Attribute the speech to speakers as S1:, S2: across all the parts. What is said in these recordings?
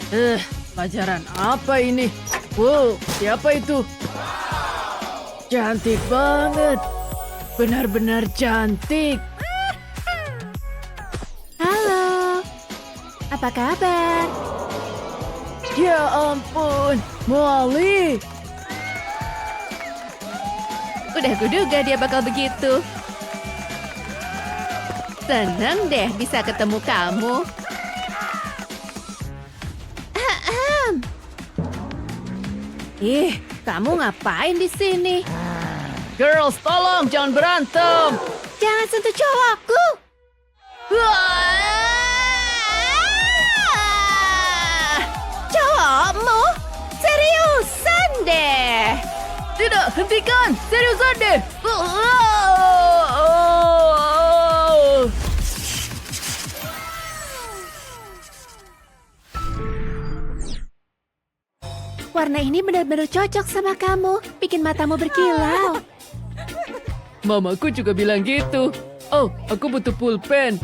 S1: Pelajaran apa ini? Wow, siapa itu? Cantik banget. Benar-benar cantik.
S2: Halo, apa kabar?
S1: Ya ampun, Molly.
S2: Udah kuduga dia bakal begitu. Seneng deh bisa ketemu kamu. Ahem. Kamu ngapain di sini?
S1: Girls, tolong jangan berantem.
S2: Jangan sentuh cowokku. Cowokmu? Seriusan deh.
S1: Tidak, hentikan. Seriusan deh.
S2: Warna ini benar-benar cocok sama kamu. Bikin matamu berkilau.
S1: Mamaku juga bilang gitu. Oh, aku butuh pulpen.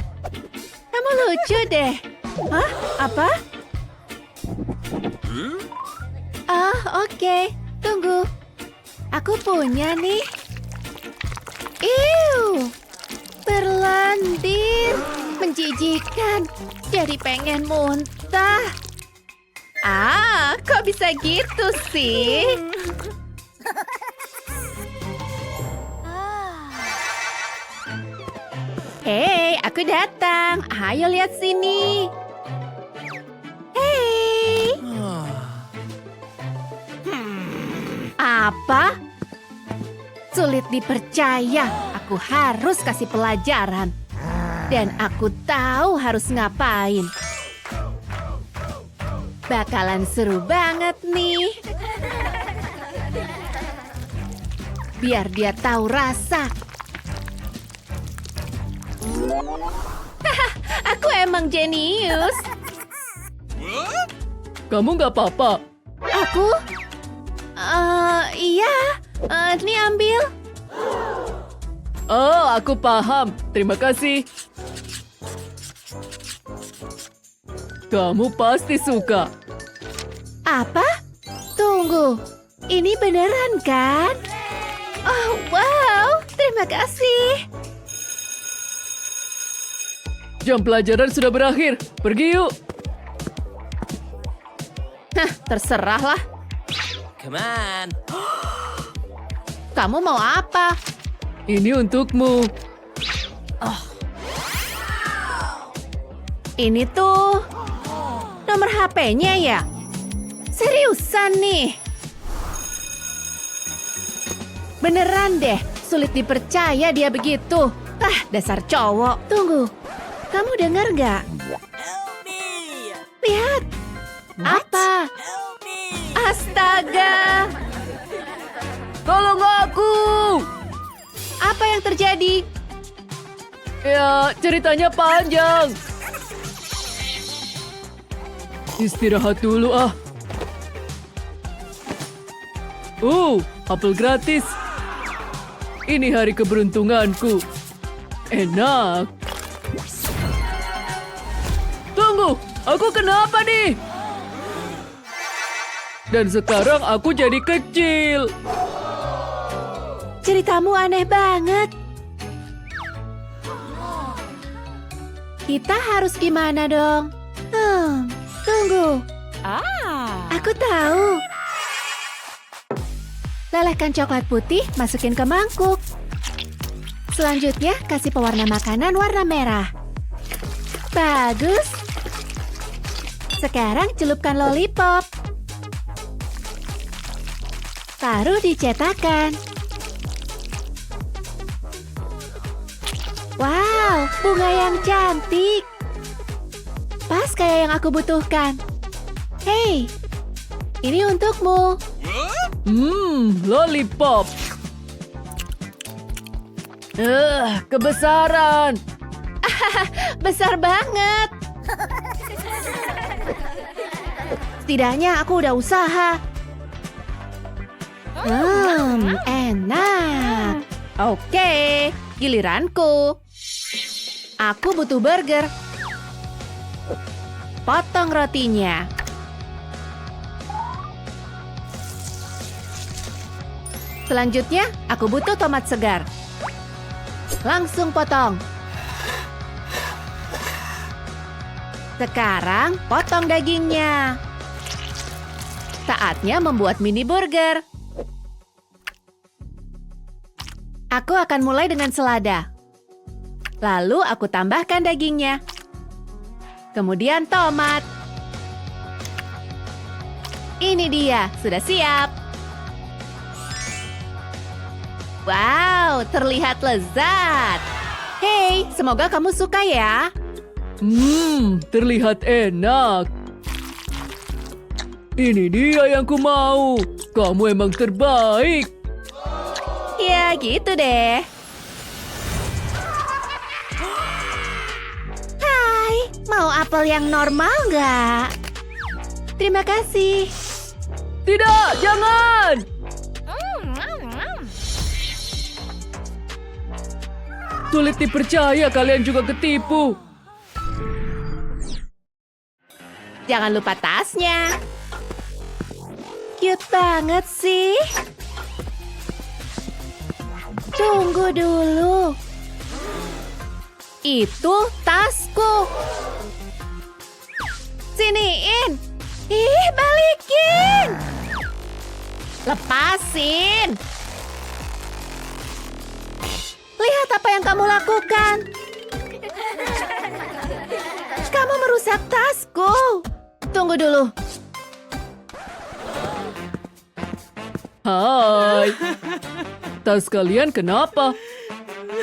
S2: Kamu lucu deh. Hah? Apa? Oh, oke. Tunggu. Aku punya nih. Iu. Berlendir. Menjijikan. Jadi pengen muntah. Kok bisa gitu sih? Hei, aku datang. Ayo lihat sini. Hei. Apa? Sulit dipercaya. Aku harus kasih pelajaran. Dan aku tahu harus ngapain. Bakalan seru banget nih. Biar dia tahu rasa. Aku emang jenius.
S1: Kamu nggak apa-apa?
S2: Aku? Iya. Ini ambil.
S1: Oh, aku paham. Terima kasih. Kamu pasti suka.
S2: Apa? Tunggu. Ini beneran kan? Oh, wow. Terima kasih.
S1: Jam pelajaran sudah berakhir. Pergi yuk.
S2: Terserahlah.
S3: Come on.
S2: Kamu mau apa?
S1: Ini untukmu.
S2: Ini tuh nomor HP-nya ya? Seriusan nih? Beneran deh, sulit dipercaya dia begitu. Dasar cowok. Tunggu, kamu dengar nggak?
S3: Help me.
S2: Lihat. Apa?
S3: Help me.
S2: Astaga.
S1: Tolong aku.
S2: Apa yang terjadi?
S1: Ya, ceritanya panjang. Istirahat dulu ah. Apel gratis. Ini hari keberuntunganku. Enak. Tunggu, aku kenapa nih? Dan sekarang aku jadi kecil.
S2: Ceritamu aneh banget. Kita harus gimana dong? Tunggu. Aku tahu. Lelehkan coklat putih, masukin ke mangkuk. Selanjutnya, kasih pewarna makanan warna merah. Bagus. Sekarang celupkan lollipop. Taruh di cetakan. Wow, bunga yang cantik. Pas kayak yang aku butuhkan. Hei, ini untukmu.
S1: Lollipop. Kebesaran.
S2: Besar banget. Setidaknya aku udah usaha. Enak. Oke, giliranku. Aku butuh burger. Potong rotinya. Selanjutnya, aku butuh tomat segar. Langsung potong. Sekarang, potong dagingnya. Saatnya membuat mini burger. Aku akan mulai dengan selada. Lalu aku tambahkan dagingnya. Kemudian tomat. Ini dia, sudah siap. Wow, terlihat lezat. Hey, semoga kamu suka ya.
S1: Terlihat enak. Ini dia yang ku mau. Kamu emang terbaik.
S2: Ya, gitu deh. Hai, mau apel yang normal nggak? Terima kasih.
S1: Tidak, jangan. Sulit dipercaya kalian juga ketipu.
S2: Jangan lupa tasnya. Cute banget sih. Tunggu dulu. Itu tasku. Siniin. Ih, balikin. Lepasin. Lihat apa yang kamu lakukan. Kamu merusak tasku. Tunggu dulu.
S1: Hai. Tas kalian kenapa?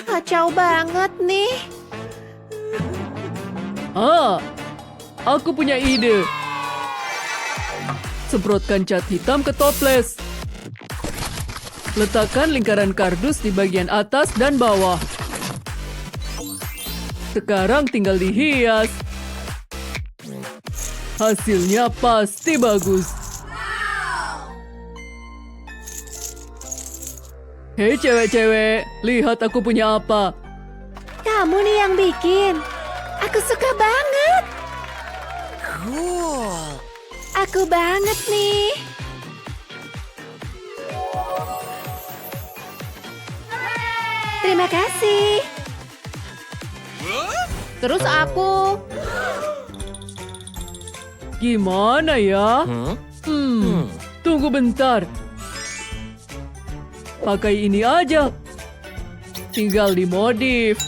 S2: Kacau banget nih.
S1: Aku punya ide. Semprotkan cat hitam ke toples. Letakkan lingkaran kardus di bagian atas dan bawah. Sekarang tinggal dihias. Hasilnya pasti bagus. Hei cewek-cewek, lihat aku punya apa.
S2: Kamu nih yang bikin. Aku suka banget.
S3: Cool.
S2: Aku banget nih. Terima kasih. Terus aku.
S1: Gimana ya? Tunggu bentar. Pakai ini aja. Tinggal dimodif.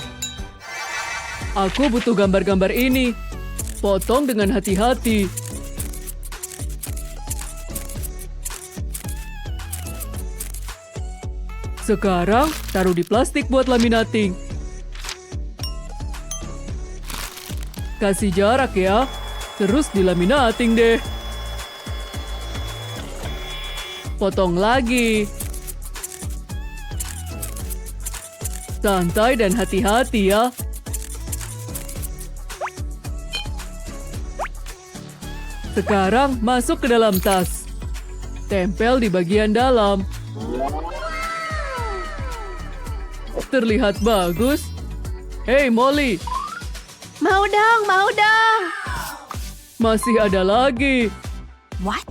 S1: Aku butuh gambar-gambar ini. Potong dengan hati-hati. Sekarang, taruh di plastik buat laminating. Kasih jarak ya. Terus dilaminating deh. Potong lagi. Santai dan hati-hati ya. Sekarang masuk ke dalam tas. Tempel di bagian dalam. Terlihat bagus. Hei Molly,
S2: Mau dong, mau dong.
S1: masih ada lagi.
S2: What?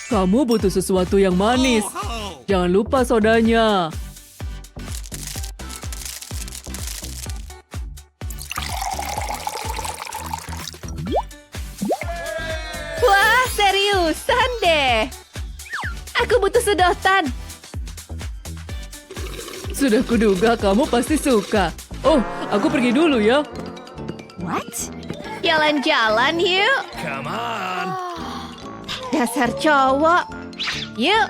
S1: Kamu butuh sesuatu yang manis. Jangan lupa sodanya.
S2: Wah, seriusan deh. Aku butuh sedotan.
S1: Sudah kuduga kamu pasti suka. Oh, aku pergi dulu ya.
S2: What? Jalan-jalan yuk.
S3: Come on.
S2: Dasar cowok. Yuk.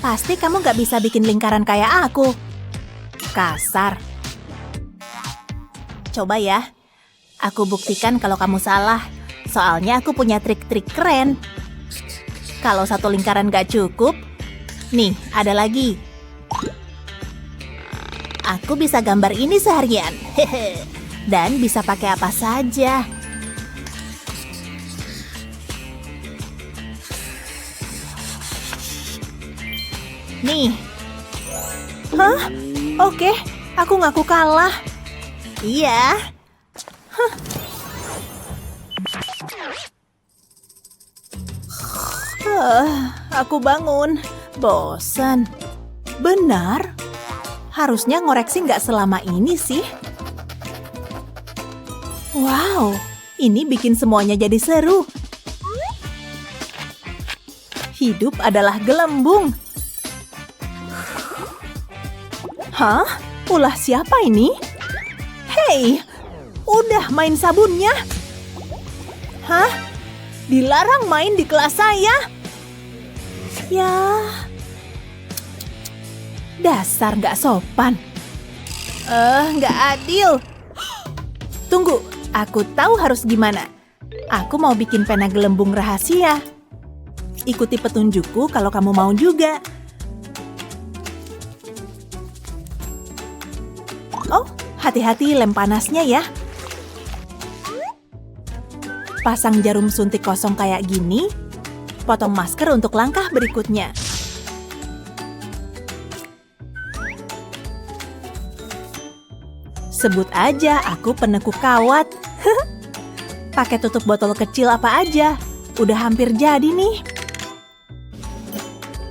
S4: Pasti kamu gak bisa bikin lingkaran kayak aku. Kasar. Coba ya. Aku buktikan kalau kamu salah. Soalnya aku punya trik-trik keren. Kalau satu lingkaran gak cukup, nih, ada lagi. Aku bisa gambar ini seharian. Dan bisa pakai apa saja. Nih. Hah? Oke, aku ngaku kalah. Iya. Aku bangun. Bosan. Benar. Harusnya ngoreksi nggak selama ini sih. Wow, ini bikin semuanya jadi seru. Hidup adalah gelembung. Hah? Ulah siapa ini? Hei, udah main sabunnya? Hah? Dilarang main di kelas saya? Ya, dasar nggak sopan. Nggak adil. Tunggu, aku tahu harus gimana. Aku mau bikin pena gelembung rahasia. Ikuti petunjukku kalau kamu mau juga. Oh, hati-hati lem panasnya ya. Pasang jarum suntik kosong kayak gini. Potong masker untuk langkah berikutnya. Sebut aja aku penekuk kawat. Pakai tutup botol kecil apa aja. Udah hampir jadi nih.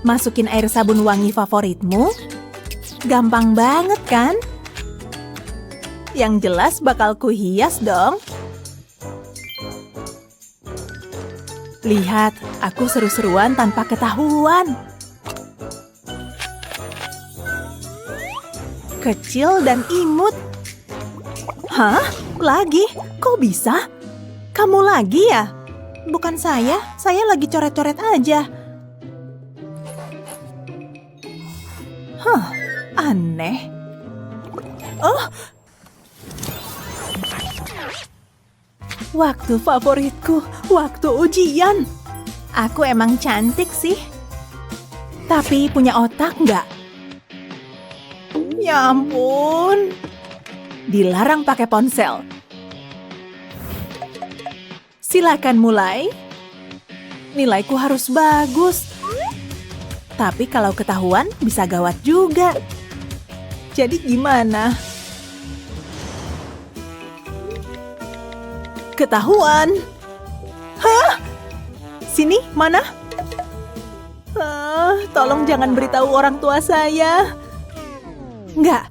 S4: Masukin air sabun wangi favoritmu. Gampang banget kan? Yang jelas bakal kuhias dong. Lihat, aku seru-seruan tanpa ketahuan. Kecil dan imut. Hah? Lagi? Kok bisa? Kamu lagi ya? Bukan saya lagi coret-coret aja. Aneh. Oh, waktu favoritku, waktu ujian. Aku emang cantik sih. Tapi punya otak nggak? Ya ampun. Dilarang pakai ponsel. Silakan mulai. Nilaiku harus bagus. Tapi kalau ketahuan bisa gawat juga. Jadi gimana? Ketahuan. Hah? Sini, mana? Tolong jangan beritahu orang tua saya. Nggak.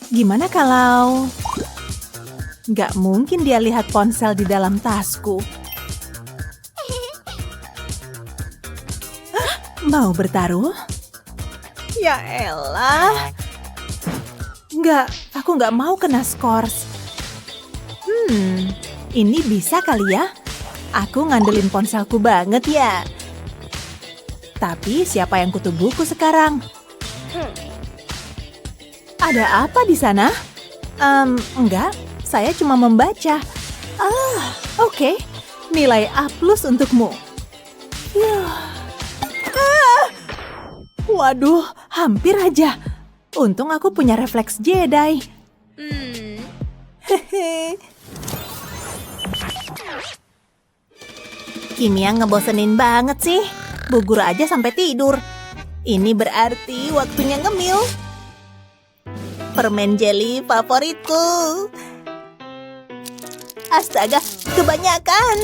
S4: Gimana kalau... Nggak mungkin dia lihat ponsel di dalam tasku. Hah? Mau bertaruh? Ya elah. Nggak, aku nggak mau kena skors. Ini bisa kali ya? Aku ngandelin ponselku banget ya. Tapi siapa yang kutu buku sekarang? Ada apa di sana? Enggak, saya cuma membaca. Oke. Nilai A+ untukmu. Waduh, hampir aja. Untung aku punya refleks Jedi. Hehe. Kimia ngebosenin banget sih. Bu Guru aja sampai tidur. Ini berarti waktunya ngemil. Permen jelly favoritku. Astaga, kebanyakan.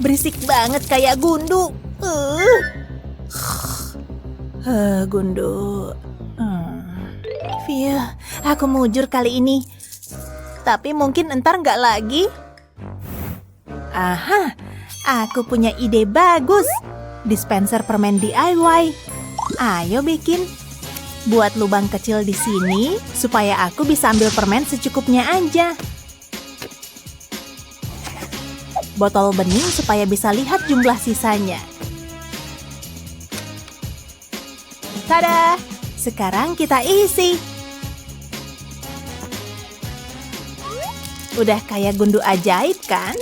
S4: Berisik banget kayak gundu. Gundu. Aku mujur kali ini. Tapi mungkin entar nggak lagi. Aha, aku punya ide bagus. Dispenser permen DIY. Ayo bikin. Buat lubang kecil di sini supaya aku bisa ambil permen secukupnya aja. Botol bening supaya bisa lihat jumlah sisanya. Tada! Sekarang kita isi. Udah kayak gundu ajaib kan?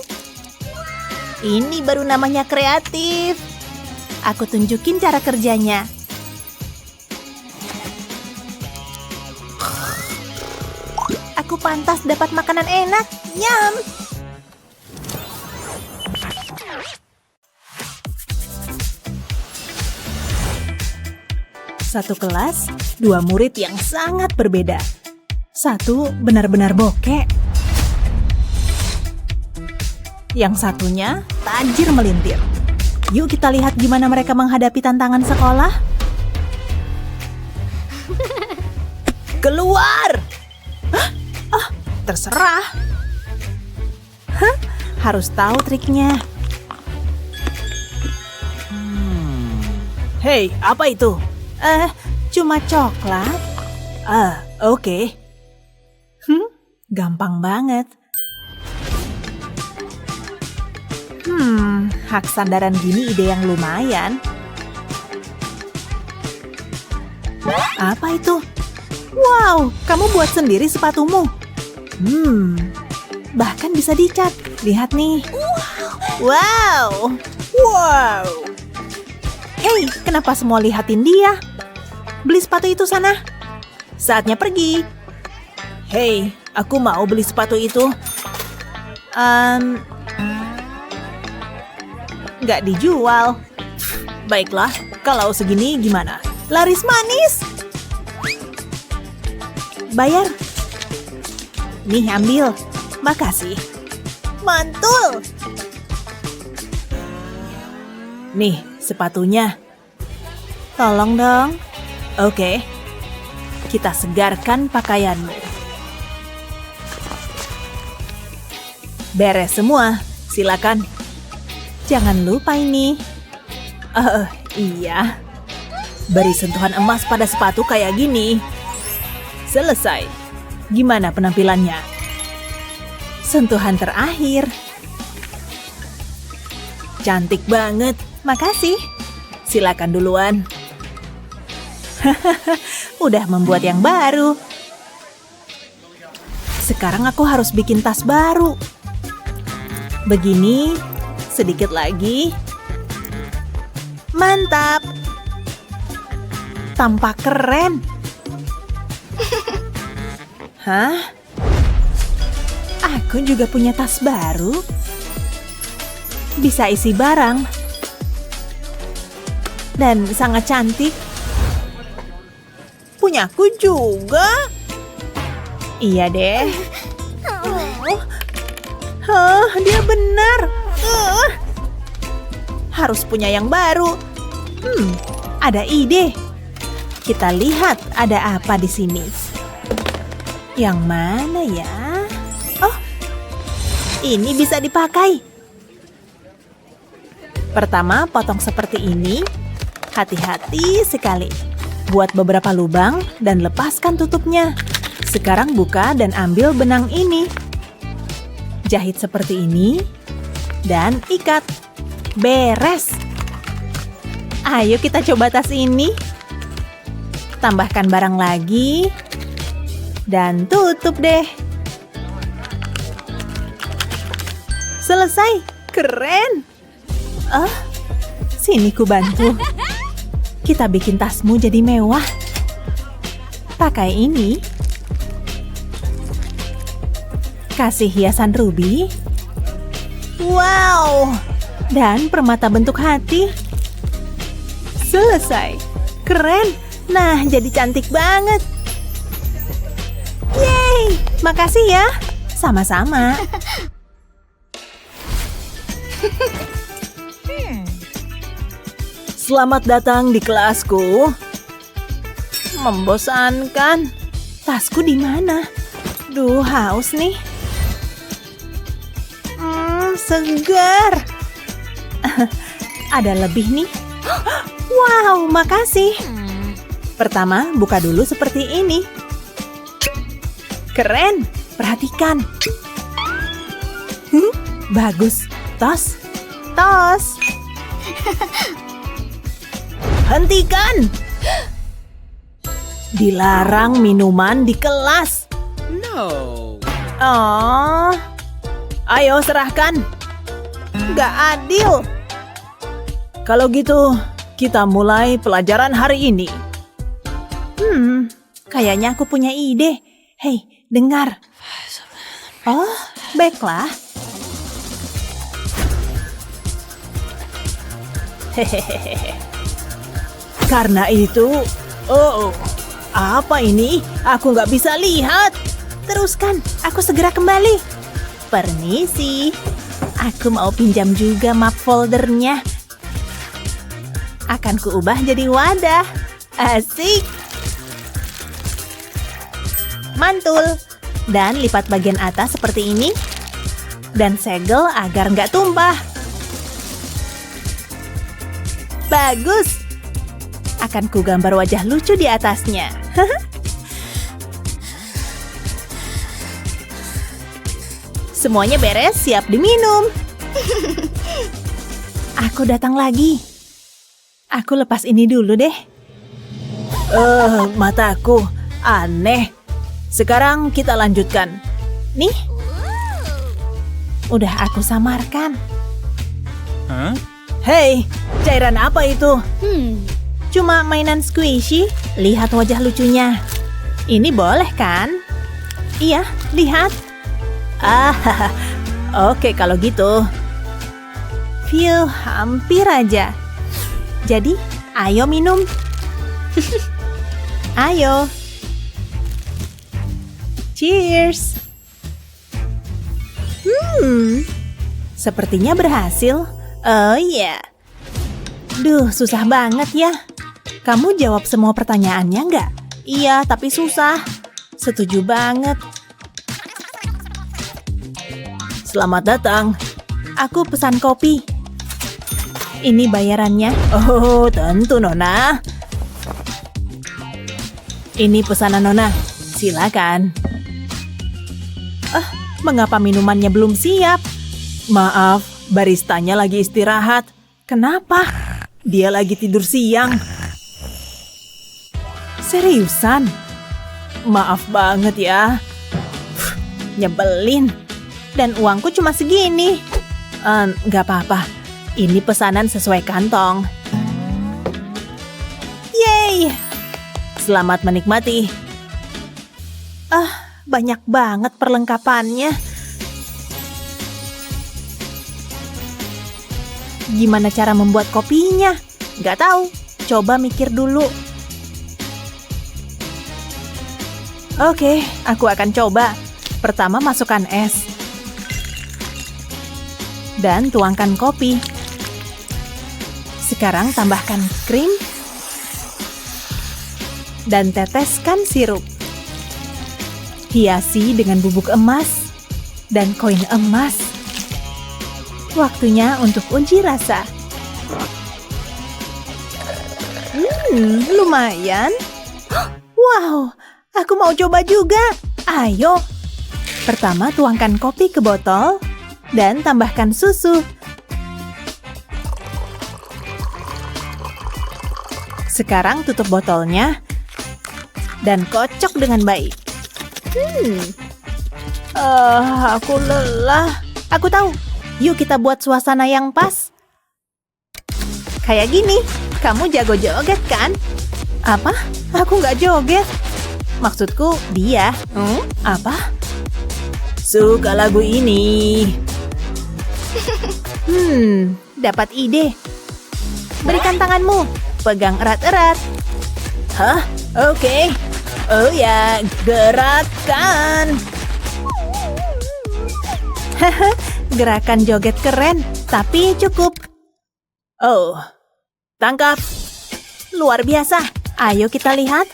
S4: Ini baru namanya kreatif. Aku tunjukin cara kerjanya. Aku pantas dapat makanan enak. Nyam! Satu kelas, dua murid yang sangat berbeda. Satu benar-benar bokek. Yang satunya tajir melintir. Yuk kita lihat gimana mereka menghadapi tantangan sekolah. Keluar! Terserah. Harus tahu triknya. Hei, apa itu? Cuma coklat. Oke. Gampang banget. Hak sandaran gini ide yang lumayan. Apa itu? Wow, kamu buat sendiri sepatumu. Bahkan bisa dicat. Lihat nih. Wow. Hei, kenapa semua lihatin dia? Beli sepatu itu sana. Saatnya pergi. Hei, aku mau beli sepatu itu. Nggak dijual. Baiklah, kalau segini gimana? Laris manis. Bayar. Nih, ambil. Makasih. Mantul. Nih, sepatunya. Tolong dong. Oke. Kita segarkan pakaianmu. Beres semua. Silakan. Jangan lupa ini. Iya. Beri sentuhan emas pada sepatu kayak gini. Selesai. Gimana penampilannya? Sentuhan terakhir. Cantik banget. Makasih. Silakan duluan. Udah membuat yang baru. Sekarang aku harus bikin tas baru. Begini. Sedikit lagi. Mantap. Tampak keren. Hah? Aku juga punya tas baru. Bisa isi barang. Dan sangat cantik. Punyaku juga. Iya deh. Dia benar. Harus punya yang baru. Ada ide. Kita lihat ada apa di sini. Yang mana ya? Oh, ini bisa dipakai. Pertama, potong seperti ini. Hati-hati sekali. Buat beberapa lubang dan lepaskan tutupnya. Sekarang buka dan ambil benang ini. Jahit seperti ini. Dan ikat. Beres. Ayo kita coba tas ini. Tambahkan barang lagi. Dan tutup deh. Selesai. Keren. Sini ku bantu. Kita bikin tasmu jadi mewah. Pakai ini. Kasih hiasan ruby. Wow. Dan permata bentuk hati. Selesai. Keren. Nah, jadi cantik banget. Yeay. Makasih ya. Sama-sama. Selamat datang di kelasku. Membosankan. Tasku di mana? Duh, haus nih. Segar. Ada lebih nih. Wow, makasih. Pertama, buka dulu seperti ini. Keren. Perhatikan. Bagus. Tos. Tos. Hentikan. Dilarang minuman di kelas.
S3: No.
S4: Oh. Ayo serahkan. Gak adil. Kalau gitu, kita mulai pelajaran hari ini. Kayaknya aku punya ide. Hei, dengar. Oh, baiklah. Hehehe. Karena itu, apa ini? Aku nggak bisa lihat. Teruskan, aku segera kembali. Permisi, aku mau pinjam juga map foldernya. Akan kuubah jadi wadah. Asik. Mantul. Dan lipat bagian atas seperti ini. Dan segel agar nggak tumpah. Bagus. Akan kugambar wajah lucu di atasnya. Semuanya beres, siap diminum. Aku datang lagi. Aku lepas ini dulu deh. Mataku. Aneh. Sekarang kita lanjutkan. Nih. Udah aku samarkan. Hei, cairan apa itu? Cuma mainan squishy. Lihat wajah lucunya. Ini boleh kan? Iya, lihat. Oke kalau gitu. Phew, hampir aja. Jadi, ayo minum. Ayo. Cheers. Sepertinya berhasil. Oh iya. Duh, susah banget ya. Kamu jawab semua pertanyaannya nggak? Iya, tapi susah. Setuju banget. Selamat datang. Aku pesan kopi. Ini bayarannya. Oh, tentu Nona. Ini pesanan Nona. Silakan. Mengapa minumannya belum siap? Maaf, baristanya lagi istirahat. Kenapa? Dia lagi tidur siang. Seriusan? Maaf banget ya. Nyebelin. Dan uangku cuma segini. Nggak apa-apa. Ini pesanan sesuai kantong. Yeay! Selamat menikmati. Banyak banget perlengkapannya. Gimana cara membuat kopinya? Nggak tahu. Coba mikir dulu. Oke, aku akan coba. Pertama masukkan es. Dan tuangkan kopi. Sekarang tambahkan krim. Dan teteskan sirup. Hiasi dengan bubuk emas dan koin emas. Waktunya untuk uji rasa. Lumayan. Wow, aku mau coba juga. Ayo. Pertama tuangkan kopi ke botol. Dan tambahkan susu. Sekarang tutup botolnya. Dan kocok dengan baik. Aku lelah. Aku tahu. Yuk kita buat suasana yang pas. Kayak gini. Kamu jago joget kan? Apa? Aku nggak joget. Maksudku dia. Apa? Suka lagu ini. Dapat ide. Berikan tanganmu. Pegang erat-erat. Hah? Oke. Oh ya, gerakan. Gerakan joget keren, tapi cukup. Oh, tangkap. Luar biasa. Ayo kita lihat.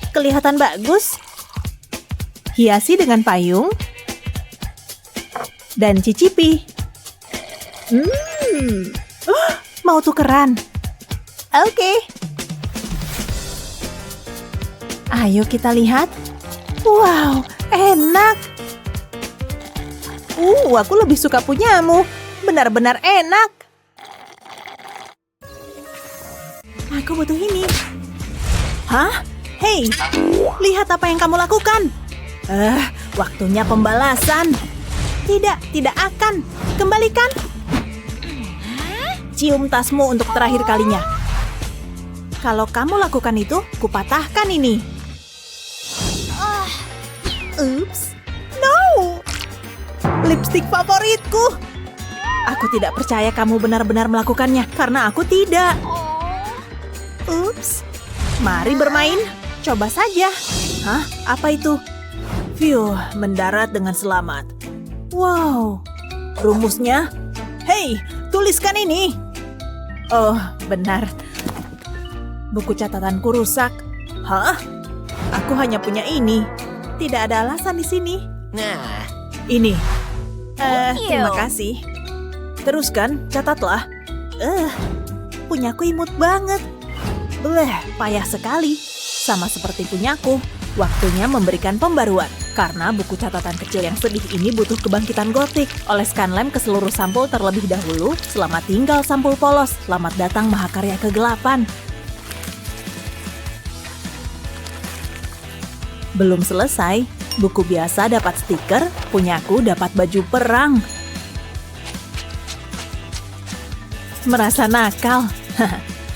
S4: Kelihatan bagus. Hiasi dengan payung. Dan cicipi. Mau tukeran? Oke. Ayo kita lihat. Wow, enak. Aku lebih suka punyamu. Benar-benar enak. Aku butuh ini. Hah? Hei, lihat apa yang kamu lakukan. Waktunya pembalasan. Tidak akan. Kembalikan. Cium tasmu untuk terakhir kalinya. Kalau kamu lakukan itu, kupatahkan ini. Ups. No. Lipstik favoritku. Aku tidak percaya kamu benar-benar melakukannya, karena aku tidak. Ups. Mari bermain. Coba saja. Hah? Apa itu? Phew, mendarat dengan selamat. Wow. Rumusnya? Hei, tuliskan ini. Oh, benar. Buku catatanku rusak. Hah? Aku hanya punya ini. Tidak ada alasan di sini.
S3: Nah,
S4: Ini. Terima kasih. Teruskan, catatlah. Punyaku imut banget. Payah sekali. Sama seperti punyaku, waktunya memberikan pembaruan. Karena buku catatan kecil yang sedih ini butuh kebangkitan gotik. Oleskan lem ke seluruh sampul terlebih dahulu. Selamat tinggal sampul polos. Selamat datang mahakarya kegelapan. Belum selesai, buku biasa dapat stiker, punyaku dapat baju perang. Merasa nakal.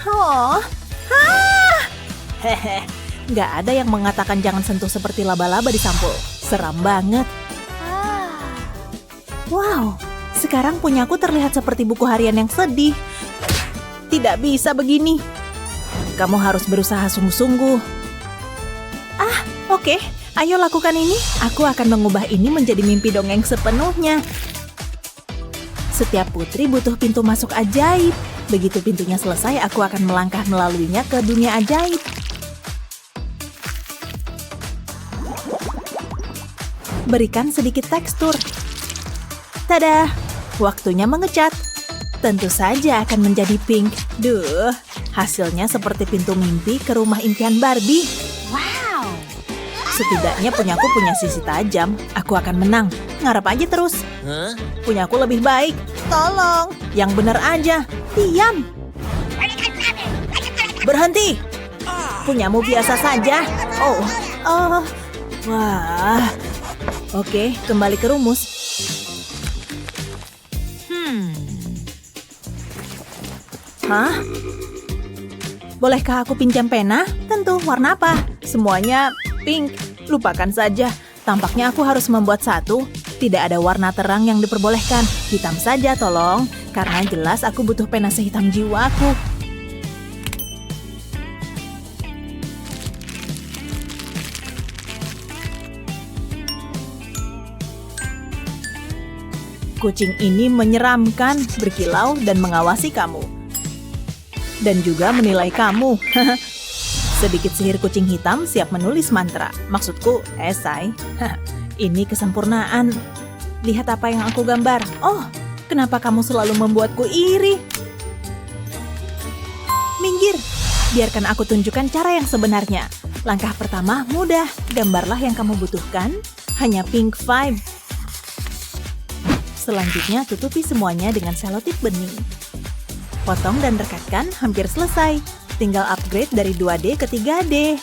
S4: Oh, hehe. Nggak ada yang mengatakan jangan sentuh seperti laba-laba di sampul. Seram banget. Wow, sekarang punyaku terlihat seperti buku harian yang sedih. Tidak bisa begini. Kamu harus berusaha sungguh-sungguh. Oke, ayo lakukan ini. Aku akan mengubah ini menjadi mimpi dongeng sepenuhnya. Setiap putri butuh pintu masuk ajaib. Begitu pintunya selesai, aku akan melangkah melaluinya ke dunia ajaib. Berikan sedikit tekstur. Tada! Waktunya mengecat. Tentu saja akan menjadi pink. Duh, hasilnya seperti pintu mimpi ke rumah impian Barbie.
S2: Wow.
S4: Setidaknya punyaku punya sisi tajam. Aku akan menang. Ngarep aja terus.
S3: huh?
S4: Punyaku lebih baik. Tolong. Yang benar aja. Diam. Berhenti. Punyamu biasa saja. Oh. Wah. Oke, kembali ke rumus. Hah? Bolehkah aku pinjam pena? Tentu, warna apa? Semuanya pink. Lupakan saja. Tampaknya aku harus membuat satu. Tidak ada warna terang yang diperbolehkan. Hitam saja, tolong. Karena jelas aku butuh pena sehitam jiwaku. Kucing ini menyeramkan, berkilau, dan mengawasi kamu. Dan juga menilai kamu. Sedikit sihir kucing hitam siap menulis mantra. Maksudku, esai. Ini kesempurnaan. Lihat apa yang aku gambar. Oh, kenapa kamu selalu membuatku iri? Minggir. Biarkan aku tunjukkan cara yang sebenarnya. Langkah pertama mudah. Gambarlah yang kamu butuhkan. Hanya pink 5. Selanjutnya, tutupi semuanya dengan selotip bening. Potong dan rekatkan, hampir selesai. Tinggal upgrade dari 2D ke 3D.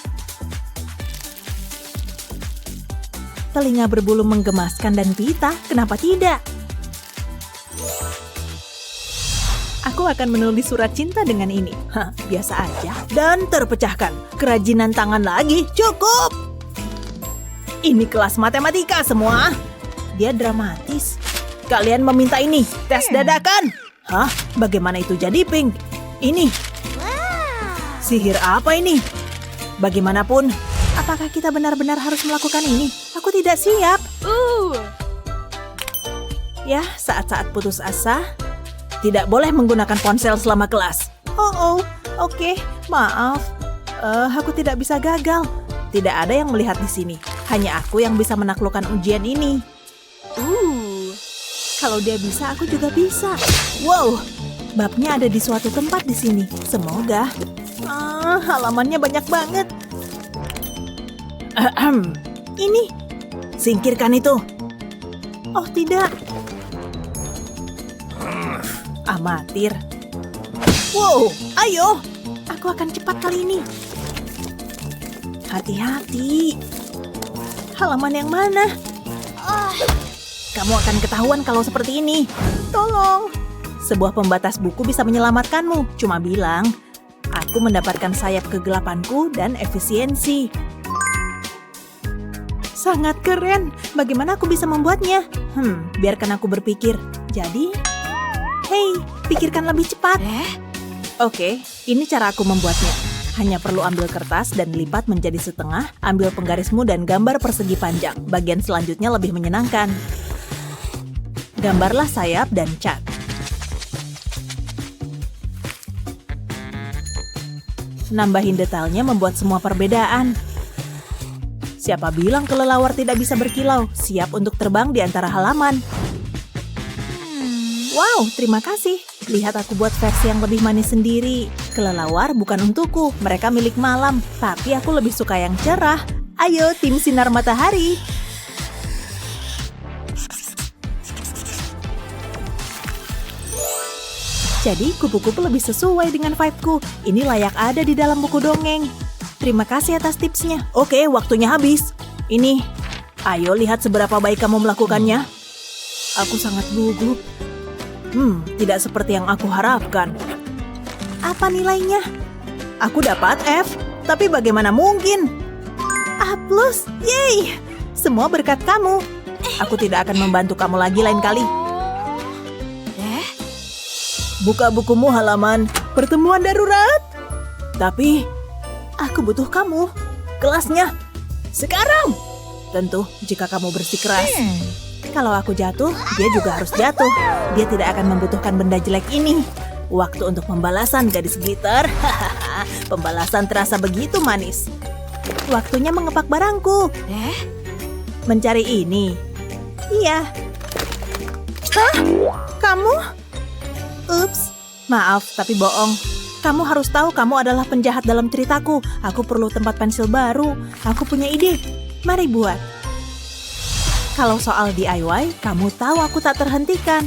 S4: Telinga berbulu menggemaskan dan pita, kenapa tidak? Aku akan menulis surat cinta dengan ini. Biasa aja. Dan terpecahkan. Kerajinan tangan lagi, cukup! Ini kelas matematika semua. Dia dramatis. Kalian meminta ini, tes dadakan. Hah? Bagaimana itu jadi pink? Ini. Sihir apa ini? Bagaimanapun, apakah kita benar-benar harus melakukan ini? Aku tidak siap. Ya, saat-saat putus asa, tidak boleh menggunakan ponsel selama kelas. Oke, maaf. Aku tidak bisa gagal. Tidak ada yang melihat di sini. Hanya aku yang bisa menaklukkan ujian ini. Kalau dia bisa, aku juga bisa. Wow, babnya ada di suatu tempat di sini. Semoga. Halamannya banyak banget. Ini. Singkirkan itu. Oh, tidak. Amatir. Wow, ayo. Aku akan cepat kali ini. Hati-hati. Halaman yang mana? Kamu akan ketahuan kalau seperti ini. Tolong. Sebuah pembatas buku bisa menyelamatkanmu. Cuma bilang, aku mendapatkan sayap kegelapanku dan efisiensi. Sangat keren. Bagaimana aku bisa membuatnya? Biarkan aku berpikir. Jadi, hei, pikirkan lebih cepat. Oke, ini cara aku membuatnya. Hanya perlu ambil kertas dan lipat menjadi setengah, ambil penggarismu dan gambar persegi panjang. Bagian selanjutnya lebih menyenangkan. Gambarlah sayap dan cat. Nambahin detailnya membuat semua perbedaan. Siapa bilang kelelawar tidak bisa berkilau? Siap untuk terbang di antara halaman. Wow, terima kasih. Lihat aku buat versi yang lebih manis sendiri. Kelelawar bukan untukku, mereka milik malam. Tapi aku lebih suka yang cerah. Ayo, tim sinar matahari. Jadi, kupu-kupu lebih sesuai dengan vibe-ku. Ini layak ada di dalam buku dongeng. Terima kasih atas tipsnya. Oke, waktunya habis. Ini, ayo lihat seberapa baik kamu melakukannya. Aku sangat gugup. Tidak seperti yang aku harapkan. Apa nilainya? Aku dapat F, tapi bagaimana mungkin? A+, yeay! Semua berkat kamu. Aku tidak akan membantu kamu lagi lain kali. Buka bukumu halaman pertemuan darurat. Tapi, aku butuh kamu. Kelasnya. Sekarang. Tentu, jika kamu bersikeras. Kalau aku jatuh, dia juga harus jatuh. Dia tidak akan membutuhkan benda jelek ini. Waktu untuk pembalasan, gadis glitter. Pembalasan terasa begitu manis. Waktunya mengepak barangku. Mencari ini. Iya. Hah? Kamu? Ups, maaf tapi bohong. Kamu harus tahu kamu adalah penjahat dalam ceritaku. Aku perlu tempat pensil baru. Aku punya ide. Mari buat. Kalau soal DIY, kamu tahu aku tak terhentikan.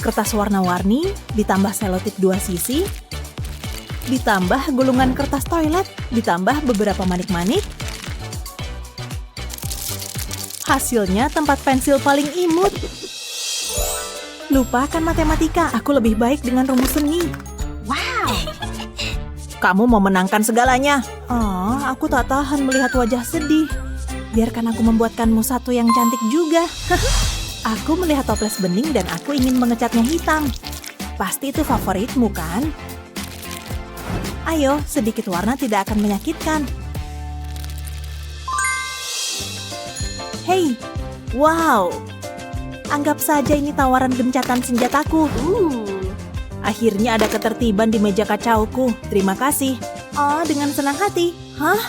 S4: Kertas warna-warni, ditambah selotip 2 sisi, ditambah gulungan kertas toilet, ditambah beberapa manik-manik. Hasilnya tempat pensil paling imut. Lupakan matematika, aku lebih baik dengan rumus seni. Wow. Kamu mau menangkan segalanya. Oh, aku tak tahan melihat wajah sedih. Biarkan aku membuatkanmu satu yang cantik juga. Aku melihat toples bening dan aku ingin mengecatnya hitam. Pasti itu favoritmu, kan? Ayo, sedikit warna tidak akan menyakitkan. Hei, wow. Anggap saja ini tawaran gencatan senjataku. Akhirnya ada ketertiban di meja kacauku. Terima kasih. Oh, dengan senang hati. Hah?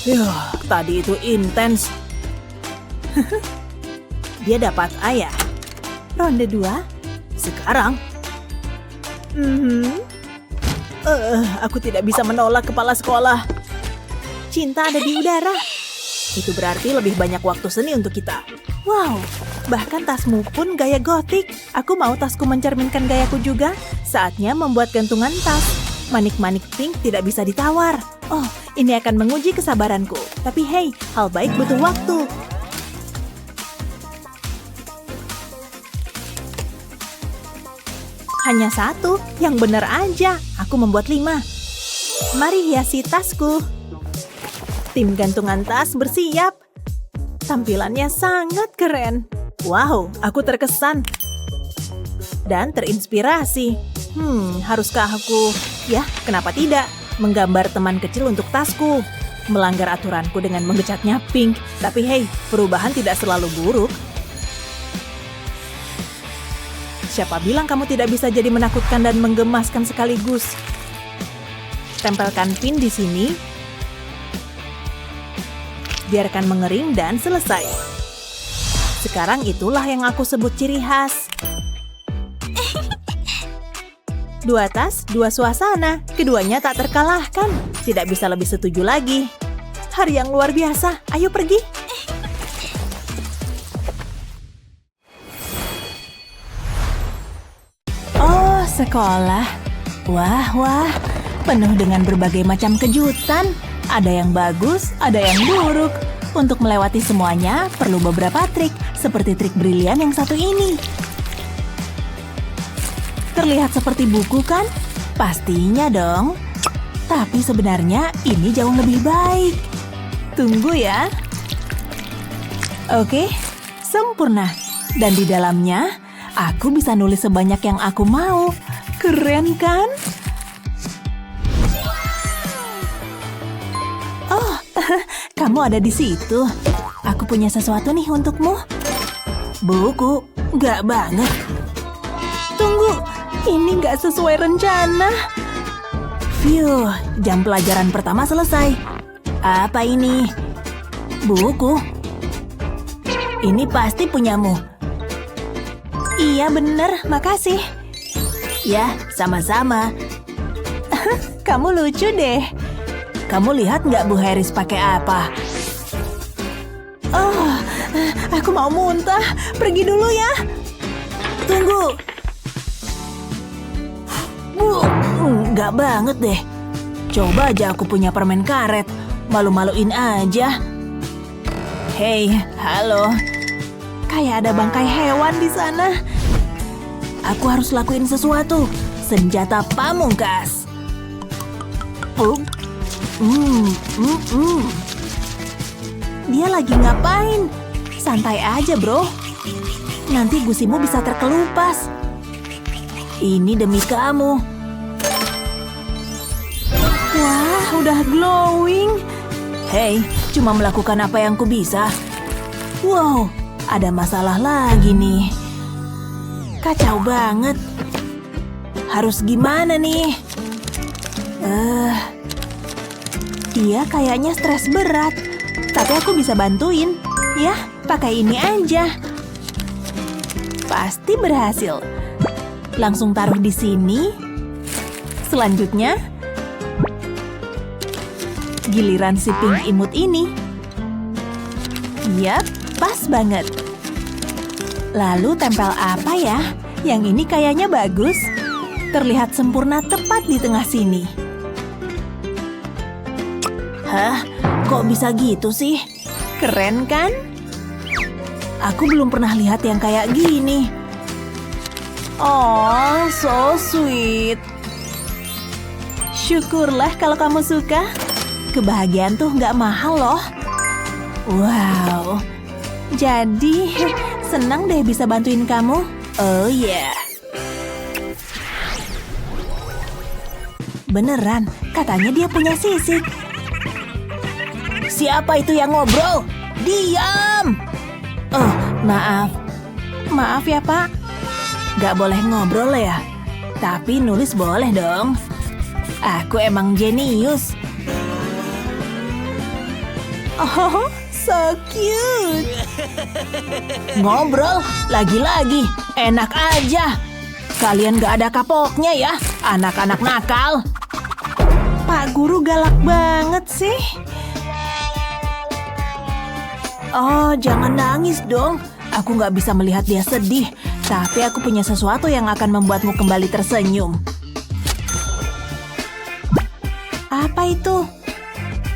S4: Yah, tadi itu intens. Dia dapat ayah. Ronde 2. Sekarang. Aku tidak bisa menolak kepala sekolah. Cinta ada di udara. Itu berarti lebih banyak waktu seni untuk kita. Wow, bahkan tasmu pun gaya gotik. Aku mau tasku mencerminkan gayaku juga. Saatnya membuat gantungan tas. Manik-manik pink tidak bisa ditawar. Oh, ini akan menguji kesabaranku. Tapi hey, hal baik butuh waktu. Hanya satu, yang benar aja. Aku membuat 5. Mari hiasi tasku. Tim gantungan tas bersiap. Tampilannya sangat keren. Wow, aku terkesan. Dan terinspirasi. Haruskah aku? Ya, kenapa tidak? Menggambar teman kecil untuk tasku. Melanggar aturanku dengan mengecatnya pink. Tapi hey, perubahan tidak selalu buruk. Siapa bilang kamu tidak bisa jadi menakutkan dan menggemaskan sekaligus? Tempelkan pin di sini. Biarkan mengering dan selesai. Sekarang itulah yang aku sebut ciri khas. 2 tas, 2 suasana. Keduanya tak terkalahkan. Tidak bisa lebih setuju lagi. Hari yang luar biasa. Ayo pergi. Oh, sekolah. Wah. Penuh dengan berbagai macam kejutan. Ada yang bagus, ada yang buruk. Untuk melewati semuanya, perlu beberapa trik, seperti trik brilian yang satu ini. Terlihat seperti buku, kan? Pastinya dong. Tapi sebenarnya ini jauh lebih baik. Tunggu ya. Oke, sempurna. Dan di dalamnya, aku bisa nulis sebanyak yang aku mau. Keren, kan? Kamu ada di situ. Aku punya sesuatu nih untukmu. Buku? Nggak banget. Tunggu, ini nggak sesuai rencana. Phew, jam pelajaran pertama selesai. Apa ini? Buku? Ini pasti punyamu. Iya bener, makasih. Ya, sama-sama. Kamu lucu deh. Kamu lihat nggak Bu Harris pakai apa? Oh, aku mau muntah. Pergi dulu ya. Tunggu. Nggak banget deh. Coba aja aku punya permen karet. Malu-maluin aja. Hei, halo. Kayak ada bangkai hewan di sana. Aku harus lakuin sesuatu. Senjata pamungkas. Dia lagi ngapain? Santai aja, bro. Nanti gusimu bisa terkelupas. Ini demi kamu. Wah, udah glowing. Hei, cuma melakukan apa yang ku bisa. Wow, ada masalah lagi nih. Kacau banget. Harus gimana nih? Dia kayaknya stres berat. Tapi aku bisa bantuin. Ya, pakai ini aja. Pasti berhasil. Langsung taruh di sini. Selanjutnya, giliran si pink imut ini. Yap, pas banget. Lalu tempel apa ya? Yang ini kayaknya bagus. Terlihat sempurna tepat di tengah sini. Hah? Kok bisa gitu sih? Keren kan? Aku belum pernah lihat yang kayak gini. Oh, so sweet. Syukurlah kalau kamu suka. Kebahagiaan tuh nggak mahal loh. Wow. Jadi, senang deh bisa bantuin kamu. Oh yeah. Beneran, katanya dia punya sisik. Siapa itu yang ngobrol? Diam! Oh, maaf. Maaf ya, Pak. Gak boleh ngobrol ya? Tapi nulis boleh dong. Aku emang jenius. Oh, so cute. Ngobrol lagi-lagi. Enak aja. Kalian gak ada kapoknya ya, anak-anak nakal. Pak Guru galak banget sih. Oh, jangan nangis dong. Aku gak bisa melihat dia sedih. Tapi aku punya sesuatu yang akan membuatmu kembali tersenyum. Apa itu?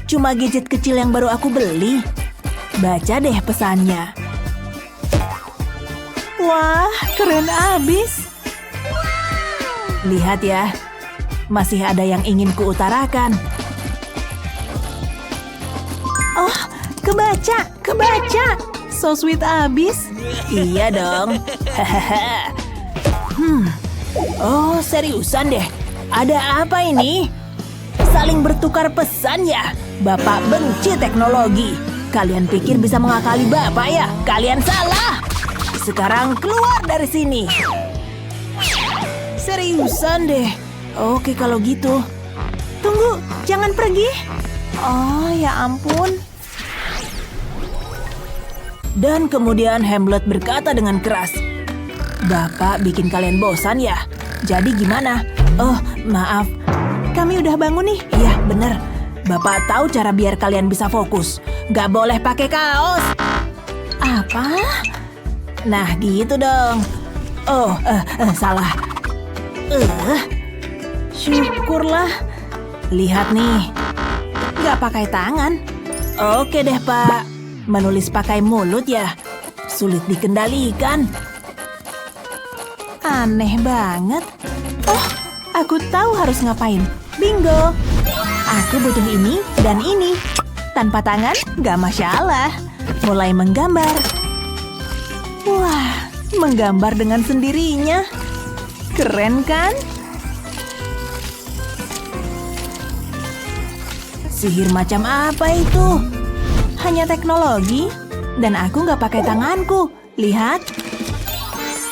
S4: Cuma gadget kecil yang baru aku beli. Baca deh pesannya. Wah, keren abis. Lihat ya, masih ada yang ingin kuutarakan. Oh, kebaca. So sweet abis. Iya dong. Oh, seriusan deh. Ada apa ini? Saling bertukar pesan ya? Bapak benci teknologi. Kalian pikir bisa mengakali Bapak ya? Kalian salah. Sekarang keluar dari sini. Seriusan deh. Oke kalau gitu. Tunggu, jangan pergi. Oh, ya ampun. Dan kemudian Hamlet berkata dengan keras, Bapak bikin kalian bosan ya? Jadi gimana? Oh, maaf. Kami udah bangun nih. Iya, bener. Bapak tahu cara biar kalian bisa fokus. Gak boleh pakai kaos. Apa? Nah, gitu dong. Oh, salah. Syukurlah. Lihat nih. Gak pakai tangan. Oke deh, Pak. Menulis pakai mulut ya? Sulit dikendalikan. Aneh banget. Oh, aku tahu harus ngapain. Bingo. Aku butuh ini dan ini. Tanpa tangan, gak masalah. Mulai menggambar. Wah, menggambar dengan sendirinya. Keren kan? Sihir macam apa itu? Hanya teknologi, dan aku nggak pakai tanganku. Lihat.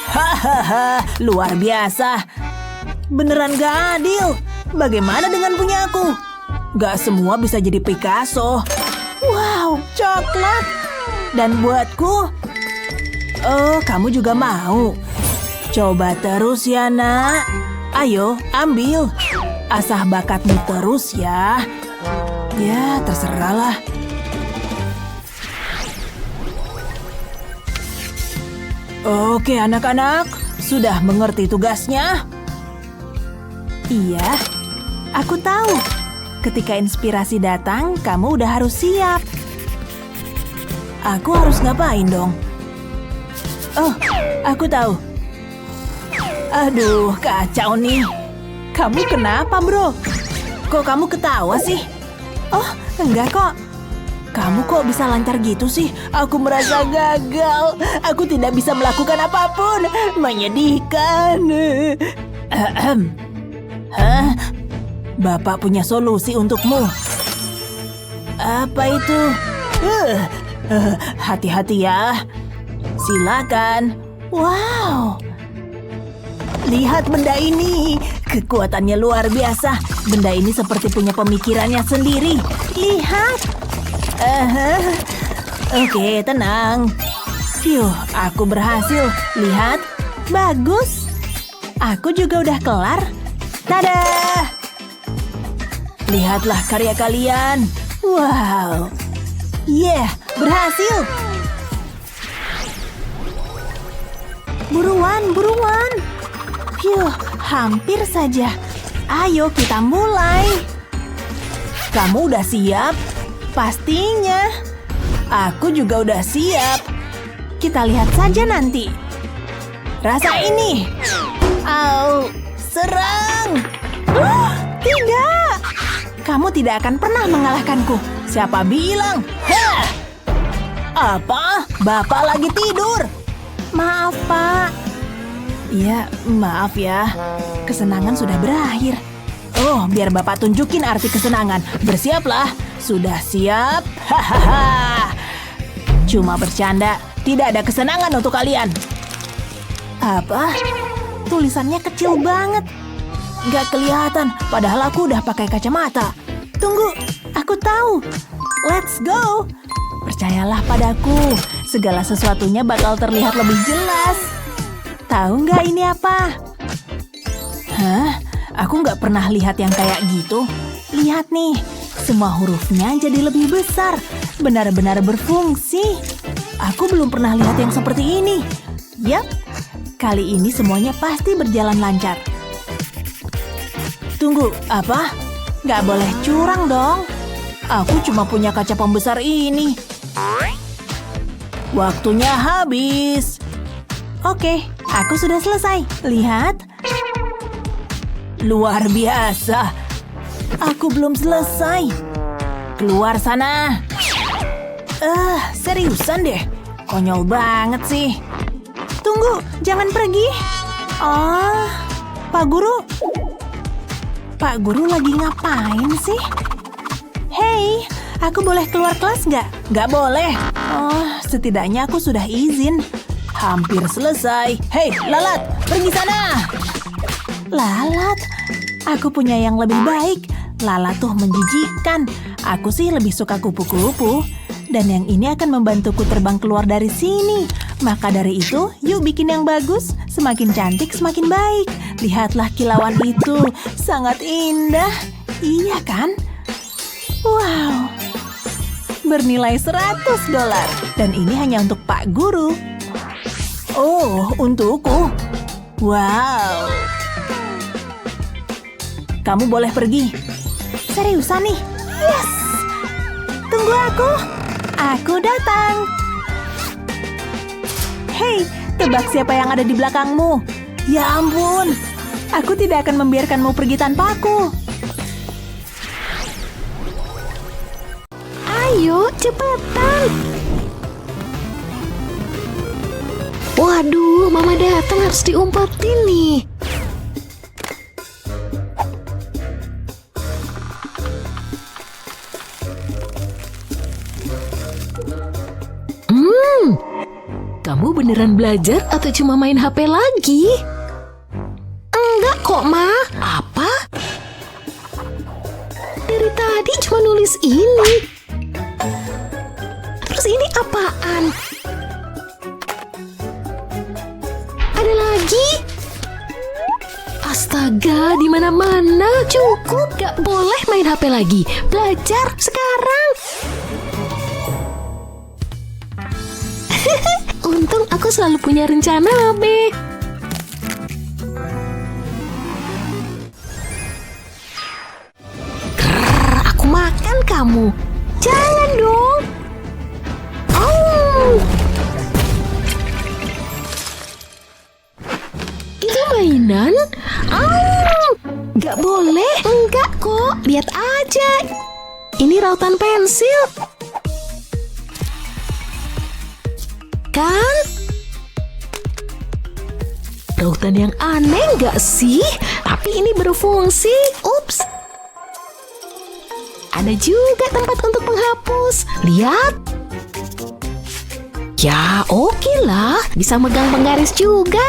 S4: Hahaha, luar biasa. Beneran gak adil. bagaimana dengan punyaku? Gak semua bisa jadi Picasso. Wow, coklat. Dan buatku? Oh, kamu juga mau? Coba terus ya, nak. Ayo, ambil. Asah bakatmu terus ya. Ya, terserahlah. Oke, anak-anak. Sudah mengerti tugasnya? Iya, aku tahu. Ketika inspirasi datang, kamu udah harus siap. Aku harus ngapain dong? Oh, aku tahu. Aduh, kacau nih. Kamu kenapa, bro? Kok kamu ketawa sih? Oh, enggak kok. Kamu kok bisa lancar gitu sih? Aku merasa gagal. Aku tidak bisa melakukan apapun. Menyedihkan. Hah? Bapak punya solusi untukmu. Apa itu? Hati-hati ya. Silakan. Wow. Lihat benda ini. Kekuatannya luar biasa. Benda ini seperti punya pemikirannya sendiri. Lihat. Oke, tenang. Phew, aku berhasil. Lihat. Bagus. Aku juga udah kelar. Tada! Lihatlah karya kalian. Wow. Yeah, berhasil. Buruan, buruan. Phew, hampir saja. Ayo kita mulai. Kamu udah siap? Pastinya. Aku juga udah siap. Kita lihat saja nanti. Rasa ini. Au, serang. Tidak. Kamu tidak akan pernah mengalahkanku. Siapa bilang? Hah! Apa? Bapak lagi tidur. Maaf, Pak. Iya, maaf ya. Kesenangan sudah berakhir. Oh, biar Bapak tunjukin arti kesenangan. Bersiaplah. Sudah siap? Hahaha. Cuma bercanda. Tidak ada kesenangan untuk kalian. Apa? Tulisannya kecil banget. Gak kelihatan, padahal aku udah pakai kacamata. Tunggu, aku tahu. Let's go. Percayalah padaku. Segala sesuatunya bakal terlihat lebih jelas. Tahu nggak ini apa? Hah? Aku nggak pernah lihat yang kayak gitu. Lihat nih, semua hurufnya jadi lebih besar. Benar-benar berfungsi. Aku belum pernah lihat yang seperti ini. Yap, kali ini semuanya pasti berjalan lancar. Tunggu, apa? Nggak boleh curang dong. Aku cuma punya kaca pembesar ini. Waktunya habis. Oke, aku sudah selesai. Lihat. Luar biasa. Aku belum selesai. Keluar sana. Seriusan deh. Konyol banget sih. Tunggu, jangan pergi. Oh, Pak Guru. Pak Guru lagi ngapain sih? Hei, aku boleh keluar kelas nggak? Nggak boleh. Oh, setidaknya aku sudah izin. Hampir selesai. Hei, Lalat, pergi sana. Lalat? Aku punya yang lebih baik. Lalat tuh menjijikkan. Aku sih lebih suka kupu-kupu. Dan yang ini akan membantuku terbang keluar dari sini. Maka dari itu, yuk bikin yang bagus. Semakin cantik, semakin baik. Lihatlah kilauan itu. Sangat indah. Iya kan? Wow. Bernilai $100. Dan ini hanya untuk Pak Guru. Oh, untukku. Wow. Kamu boleh pergi. Seriusan nih? Yes! Tunggu aku. Aku datang. Hei, tebak siapa yang ada di belakangmu? Ya ampun. Aku tidak akan membiarkanmu pergi tanpa aku.
S2: Ayo, cepetan. Waduh, Mama datang, harus diumpetin nih. Kamu beneran belajar atau cuma main HP lagi? Enggak kok, Ma. Apa?
S5: tulis ini? Terus ini apaan? Ada lagi? Astaga, di mana-mana. Cukup, gak boleh main HP lagi. Belajar sekarang. Untung aku selalu punya rencana, Be. Aku makan kamu. Jangan dong. Oh. Itu mainan? Gak boleh. Enggak kok. Lihat aja. Ini rautan pensil. Kan? Rautan yang aneh nggak sih? Tapi ini berfungsi. Ups. Ada juga tempat untuk menghapus. Lihat. Ya, oke lah. Bisa megang penggaris juga.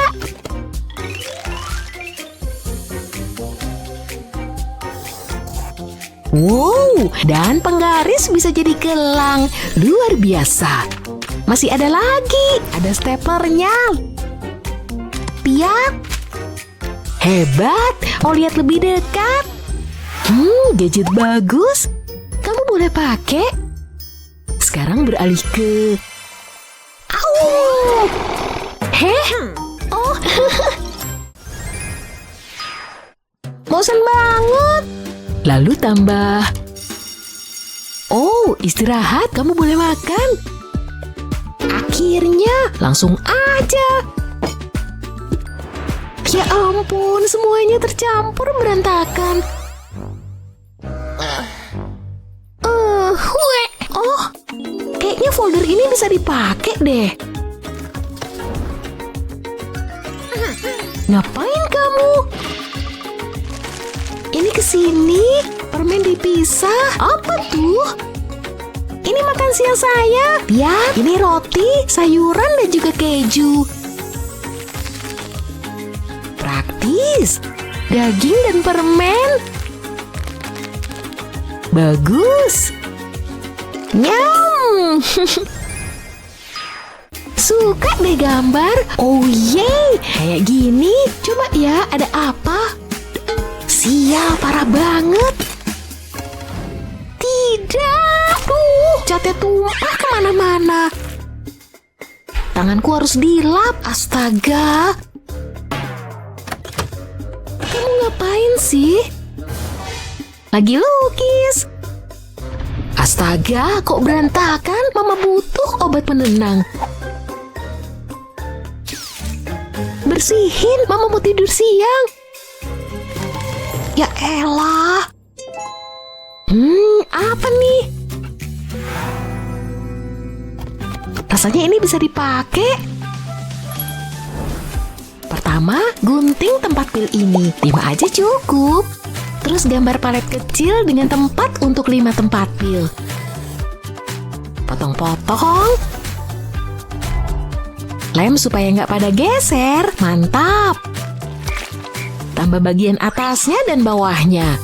S5: Wow, dan penggaris bisa jadi gelang. Luar biasa. Masih ada lagi. Ada staplernya. Lihat. Hebat. Mau lihat lebih dekat? Gadget bagus. Kamu boleh pakai. Sekarang beralih ke... Au! Oh. Bosan banget. Lalu tambah... Oh, istirahat. Kamu boleh makan. Akhirnya, langsung aja. Ya ampun, semuanya tercampur berantakan. Oh, kayaknya folder ini bisa dipakai deh. Ngapain kamu? Ini kesini, permen dipisah. Apa tuh? Ini makan siang saya. Lihat, ini roti, sayuran, dan juga keju. Praktis. Daging dan permen. Bagus. Nyam. Suka deh gambar. Oh yeay, kayak gini. Coba ya, ada apa? Sial, parah banget. Tidak. Catnya tumpah kemana-mana. Tanganku harus dilap. Astaga. Kamu ngapain sih? Lagi lukis. Astaga, kok berantakan? Mama butuh obat penenang. Bersihin, Mama mau tidur siang. Ya elah. Apa nih? Rasanya ini bisa dipakai. Pertama, gunting tempat pil ini. 5 aja cukup. Terus gambar palet kecil dengan tempat untuk 5 tempat pil. Potong-potong. Lem supaya nggak pada geser. Mantap. Tambah bagian atasnya dan bawahnya.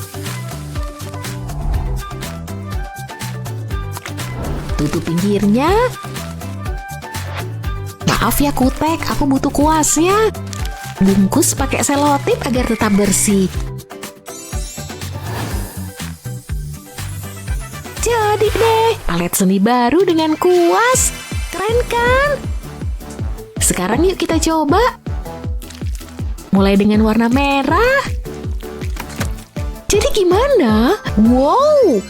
S5: Tutup pinggirnya. Maaf ya kutek, aku butuh kuasnya. Bungkus pakai selotip agar tetap bersih. Jadi deh, palet seni baru dengan kuas. Keren kan? Sekarang yuk kita coba. Mulai dengan warna merah. Jadi gimana? Wow,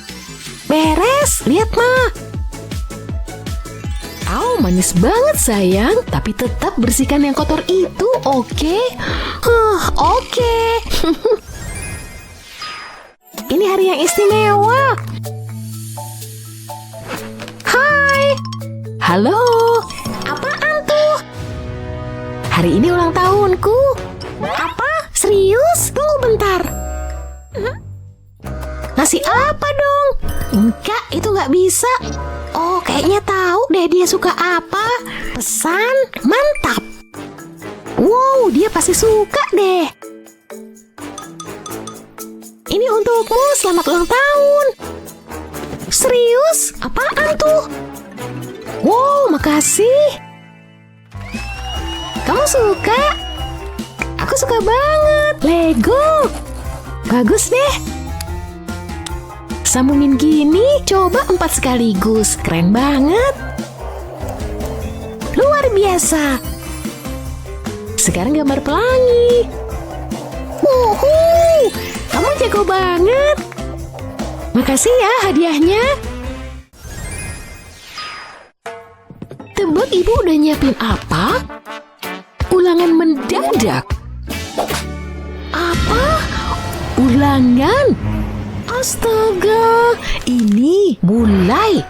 S5: beres. Lihat, Ma. Manis banget sayang. Tapi tetap bersihkan yang kotor itu, oke? Oke. Ini hari yang istimewa. Hai. Halo. Apaan tuh? Hari ini ulang tahunku. Apa? Serius? Tunggu bentar. Ngasih apa dong? Enggak, itu nggak bisa. Oh, kayaknya tahu deh dia suka apa. Pesan mantap. Wow, dia pasti suka deh. Ini untukmu, selamat ulang tahun. serius? Apaan tuh? Wow, makasih. Kamu suka? Aku suka banget. Lego. Bagus deh. Sambungin gini, coba 4 sekaligus. Keren banget. Luar biasa. Sekarang gambar pelangi. Wuhu, kamu jago banget. Makasih ya hadiahnya. Tebak ibu udah nyiapin apa? Ulangan mendadak. Apa? Ulangan? Astaga, ini mulai.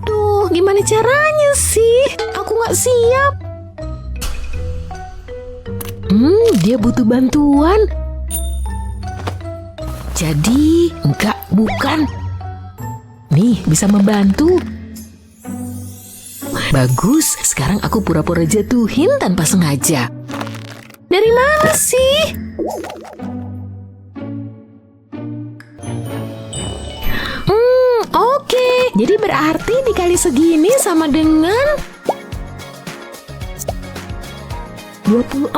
S5: Duh, gimana caranya sih? Aku nggak siap. Dia butuh bantuan. Jadi, bukan. Nih, bisa membantu. Bagus, sekarang aku pura-pura jatuhin tanpa sengaja. Dari mana sih? Oke. Jadi berarti dikali segini sama dengan 24.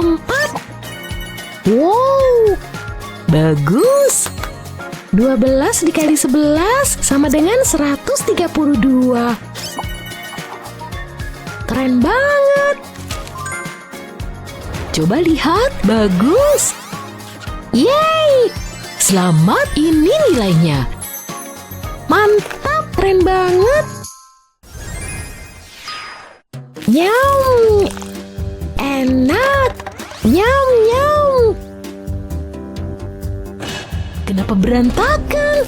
S5: Wow, bagus. 12 dikali 11 sama dengan 132. Keren banget. Coba lihat, bagus. Yeay, selamat, ini nilainya. Mantap, keren banget. Nyam, enak. Nyam, nyam. Kenapa berantakan?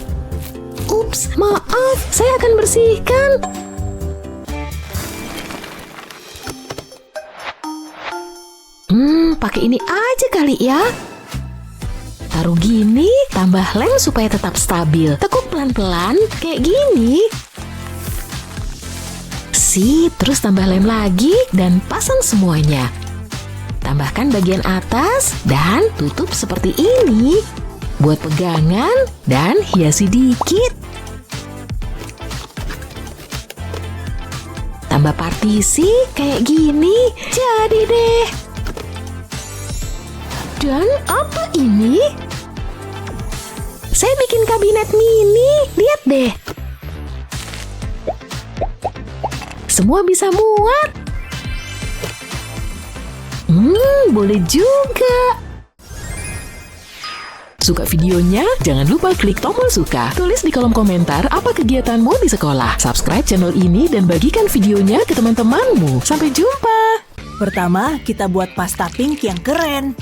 S5: Ups, maaf, saya akan bersihkan. Pakai ini aja kali ya. Taruh gini, tambah lem supaya tetap stabil. Tekuk pelan-pelan, kayak gini. Sip, terus tambah lem lagi dan pasang semuanya. Tambahkan bagian atas dan tutup seperti ini. Buat pegangan dan hiasi dikit. Tambah partisi kayak gini, jadi deh. Dan apa ini? Saya bikin kabinet mini, lihat deh. Semua bisa muat. Boleh juga. Suka videonya? Jangan lupa klik tombol suka. Tulis di kolom komentar apa kegiatanmu di sekolah. Subscribe channel ini dan bagikan videonya ke teman-temanmu. Sampai jumpa.
S4: Pertama, kita buat pasta pink yang keren.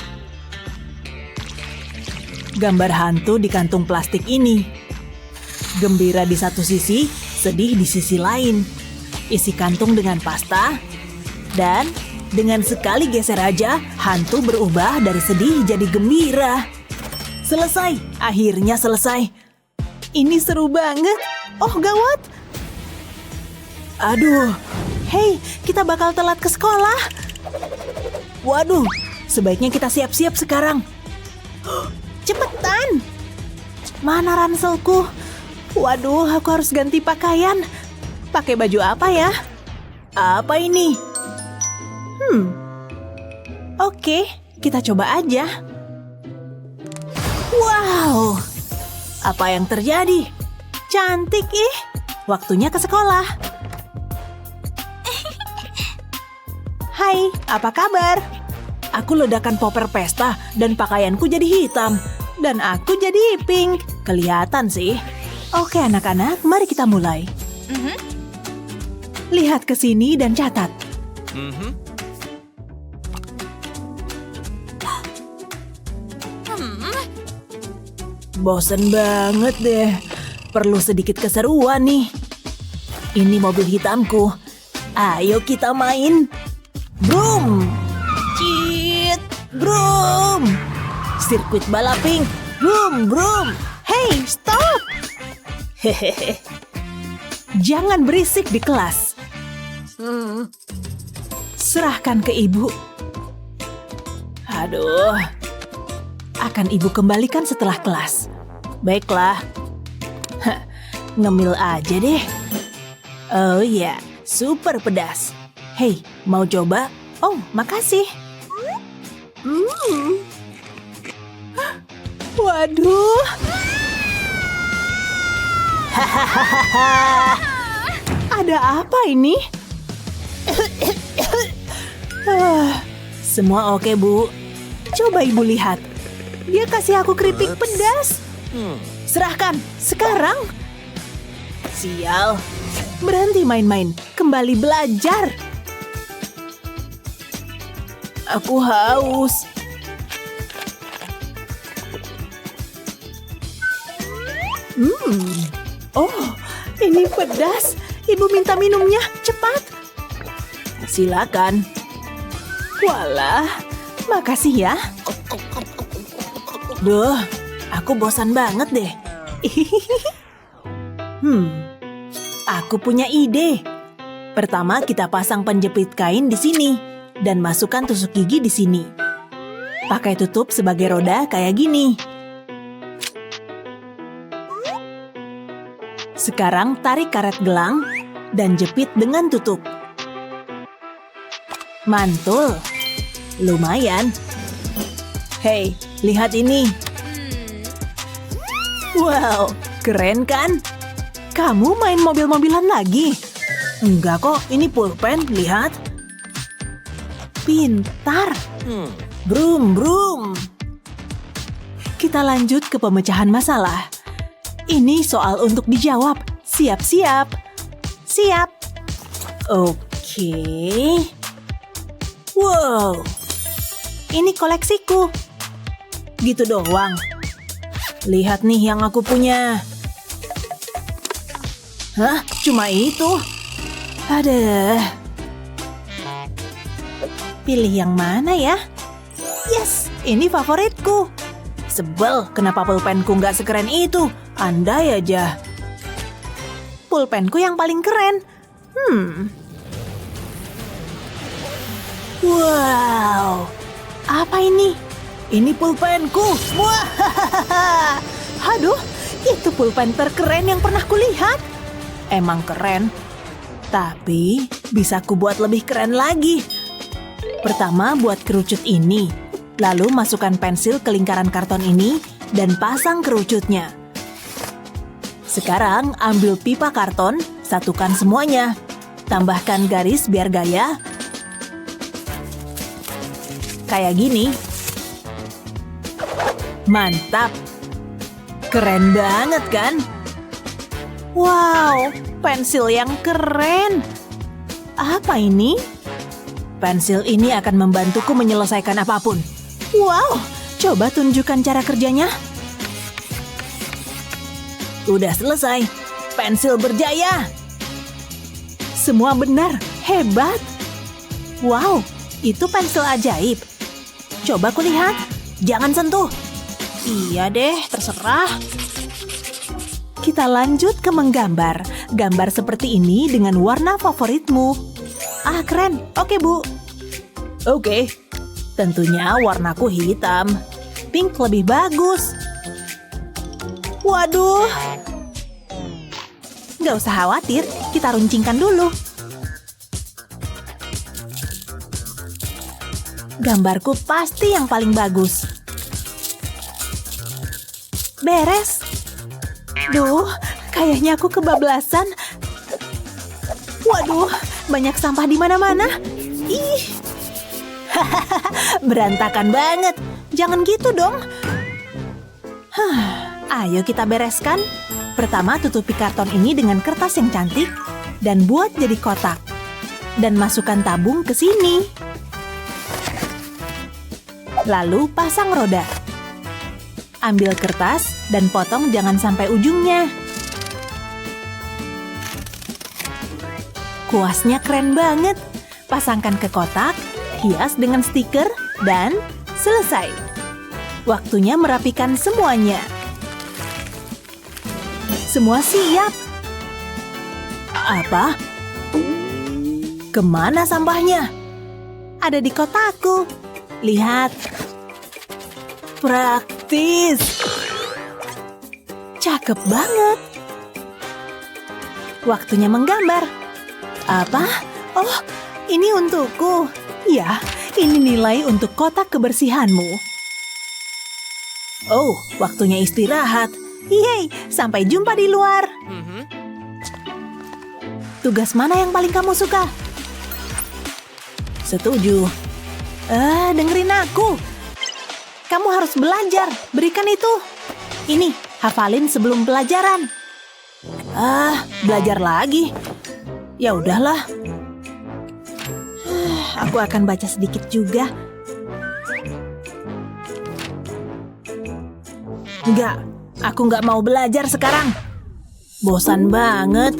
S4: Gambar hantu di kantung plastik ini. Gembira di satu sisi, sedih di sisi lain. Isi kantung dengan pasta. Dan dengan sekali geser aja, hantu berubah dari sedih jadi gembira. Selesai, akhirnya selesai. Ini seru banget. Oh gawat. Aduh, hei, kita bakal telat ke sekolah. Waduh, sebaiknya kita siap-siap sekarang. Cepetan. Mana ranselku? Waduh, aku harus ganti pakaian. Pakai baju apa ya? Apa ini? Oke, kita coba aja. Wow, apa yang terjadi? Cantik ih. Waktunya ke sekolah. Hai, apa kabar? Aku ledakan popper pesta dan pakaianku jadi hitam. Dan aku jadi pink. Kelihatan sih. Oke anak-anak, mari kita mulai. Lihat ke sini dan catat. Bosen banget deh. Perlu sedikit keseruan nih. Ini mobil hitamku. Ayo kita main. Broom. Cheat. Broom. Sirkuit balap pink. Broom, broom. Hey, stop. Hehehe. Jangan berisik di kelas. Serahkan ke ibu. Aduh. Akan ibu kembalikan setelah kelas. Baiklah. Ngemil aja deh. Oh ya, super pedas. Hei, mau coba? Oh, makasih. Waduh. Hahaha. Ada apa ini? Semua oke, Bu. Coba Ibu lihat. Dia kasih aku keripik pedas. Serahkan, sekarang. Sial. Berhenti main-main, kembali belajar. Aku haus. Oh, ini pedas. Ibu minta minumnya, cepat. Silakan. Walah, makasih ya. Duh, aku bosan banget deh. Aku punya ide. Pertama kita pasang penjepit kain di sini dan masukkan tusuk gigi di sini. Pakai tutup sebagai roda kayak gini. Sekarang tarik karet gelang dan jepit dengan tutup. Mantul. Lumayan. Hei, lihat ini. Wow, keren kan? Kamu main mobil-mobilan lagi? Enggak kok, ini pulpen, lihat. Pintar. Brum, brum. Kita lanjut ke pemecahan masalah. Ini soal untuk dijawab. Siap-siap. Siap. Oke. Wow. Ini koleksiku. Gitu doang. Lihat nih yang aku punya. Hah? Cuma itu? Aduh. Pilih yang mana ya? Yes, ini favoritku. Sebel, kenapa pulpenku nggak sekeren itu? Andai aja. Pulpenku yang paling keren. Wow. Apa ini? Ini pulpenku. Wah. Aduh, itu pulpen terkeren yang pernah kulihat. Emang keren. Tapi bisa ku buat lebih keren lagi. Pertama buat kerucut ini. Lalu masukkan pensil ke lingkaran karton ini dan pasang kerucutnya. Sekarang ambil pipa karton, satukan semuanya. Tambahkan garis biar gaya. Kayak gini. Mantap. Keren banget kan? Wow, pensil yang keren. Apa ini? Pensil ini akan membantuku menyelesaikan apapun. Wow, coba tunjukkan cara kerjanya. Udah selesai. Pensil berjaya. Semua benar. Hebat. Wow, itu pensil ajaib. Coba kulihat. Jangan sentuh. Iya deh, terserah. Kita lanjut ke menggambar. Gambar seperti ini dengan warna favoritmu. Ah, keren. Oke, Bu. Oke. Tentunya warnaku hitam. Pink lebih bagus. Waduh. Nggak usah khawatir, kita runcingkan dulu. Gambarku pasti yang paling bagus. Beres. Duh, kayaknya aku kebablasan. Waduh, banyak sampah di mana-mana. Ih. Berantakan banget. Jangan gitu dong. Ayo kita bereskan. Pertama tutupi karton ini dengan kertas yang cantik dan buat jadi kotak. Dan masukkan tabung ke sini. Lalu pasang roda. Ambil kertas dan potong jangan sampai ujungnya. Kuasnya keren banget. Pasangkan ke kotak, hias dengan stiker, dan selesai. Waktunya merapikan semuanya. Semua siap. Apa? Kemana sampahnya? Ada di kotakku. Lihat. Praktis. Cakep banget. waktunya menggambar. Apa? Oh, ini untukku. Ya, ini nilai untuk kotak kebersihanmu. Oh, waktunya istirahat. Yeay, sampai jumpa di luar. Tugas mana yang paling kamu suka? Setuju. Dengerin aku. Kamu harus belajar. Berikan itu. Ini, hafalin sebelum pelajaran. Belajar lagi. Ya udahlah. Aku akan baca sedikit juga. Enggak, aku nggak mau belajar sekarang. Bosan banget.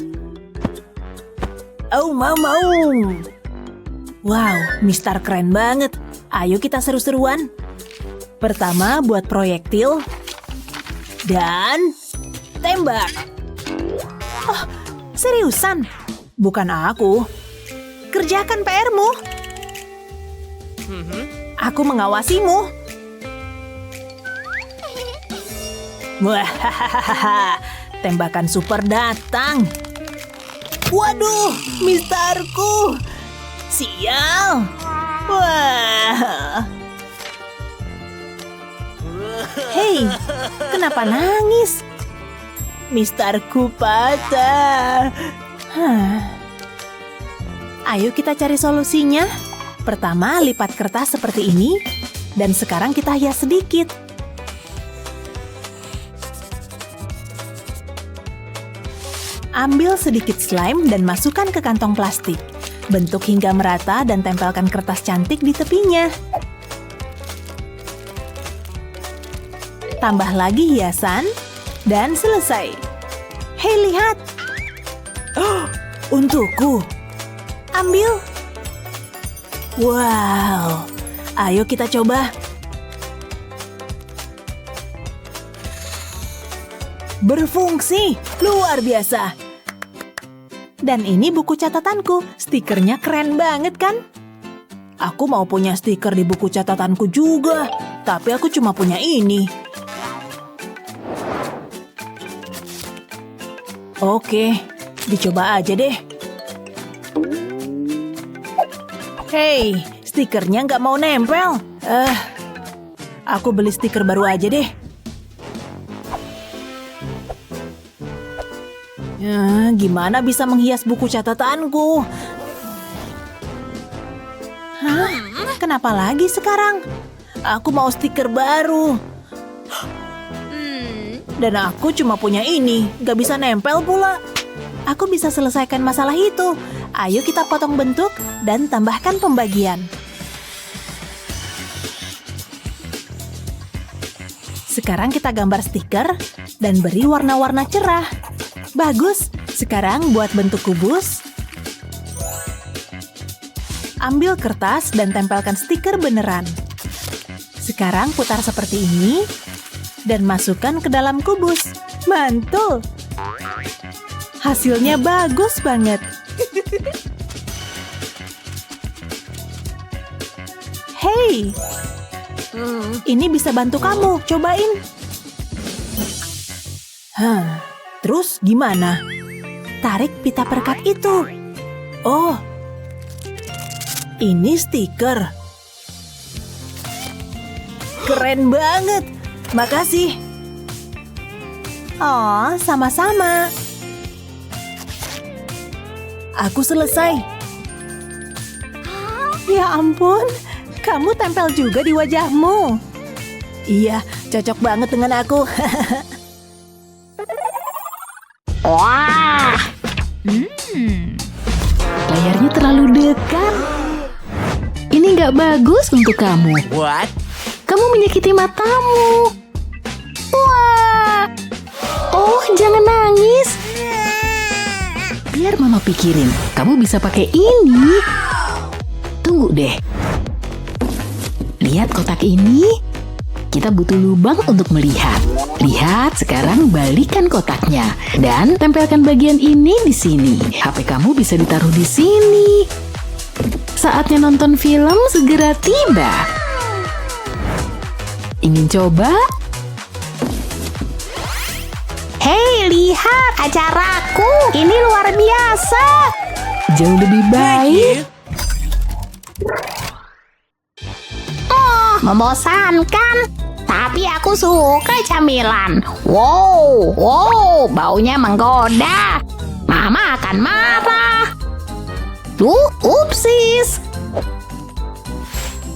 S4: Oh, mau. Wow, Mister keren banget. Ayo kita seru-seruan. Pertama, buat proyektil. Dan tembak. Oh, seriusan? Bukan aku. Kerjakan PR-mu. Aku mengawasimu. Wah, tembakan super datang. Waduh, misterku. Sial. Wah. Hei, kenapa nangis? Misterku patah. Ayo kita cari solusinya. Pertama, lipat kertas seperti ini. Dan sekarang kita hias sedikit. Ambil sedikit slime dan masukkan ke kantong plastik. Bentuk hingga merata dan tempelkan kertas cantik di tepinya. Tambah lagi hiasan dan selesai. Hei, lihat. Oh, untukku. Ambil. Wow. Ayo kita coba. Berfungsi. Luar biasa. Dan ini buku catatanku. Stikernya keren banget kan? Aku mau punya stiker di buku catatanku juga. Tapi aku cuma punya ini. Oke, dicoba aja deh. Hei, stikernya nggak mau nempel. Aku beli stiker baru aja deh. Gimana bisa menghias buku catatanku? Hah? Kenapa lagi sekarang? Aku mau stiker baru. Dan aku cuma punya ini, gak bisa nempel pula. Aku bisa selesaikan masalah itu. Ayo kita potong bentuk dan tambahkan pembagian. Sekarang kita gambar stiker dan beri warna-warna cerah. Bagus, sekarang buat bentuk kubus. Ambil kertas dan tempelkan stiker beneran. Sekarang putar seperti ini. Dan masukkan ke dalam kubus. Mantul! Hasilnya bagus banget. Hei! Ini bisa bantu kamu, cobain. Terus gimana? Tarik pita perekat itu. Oh, ini stiker. Keren banget. Makasih. Oh, sama-sama. Aku selesai. Ya ampun, kamu tempel juga di wajahmu. Iya, cocok banget dengan aku.
S5: Wah. Layarnya terlalu dekat. Ini nggak bagus untuk kamu.
S3: What?
S5: Kamu menyakiti matamu. Wah. Oh, jangan nangis. Biar mama pikirin, kamu bisa pakai ini. Tunggu deh. Lihat kotak ini. Kita butuh lubang untuk melihat. Lihat, sekarang balikan kotaknya. Dan tempelkan bagian ini di sini. HP kamu bisa ditaruh di sini. Saatnya nonton film segera tiba. Ingin coba? Hei, lihat acaraku. aku. Ini luar biasa.
S4: Jauh lebih baik.
S5: Oh, membosankan. Tapi aku suka camilan. Wow, baunya menggoda. Mama akan marah. Upsis.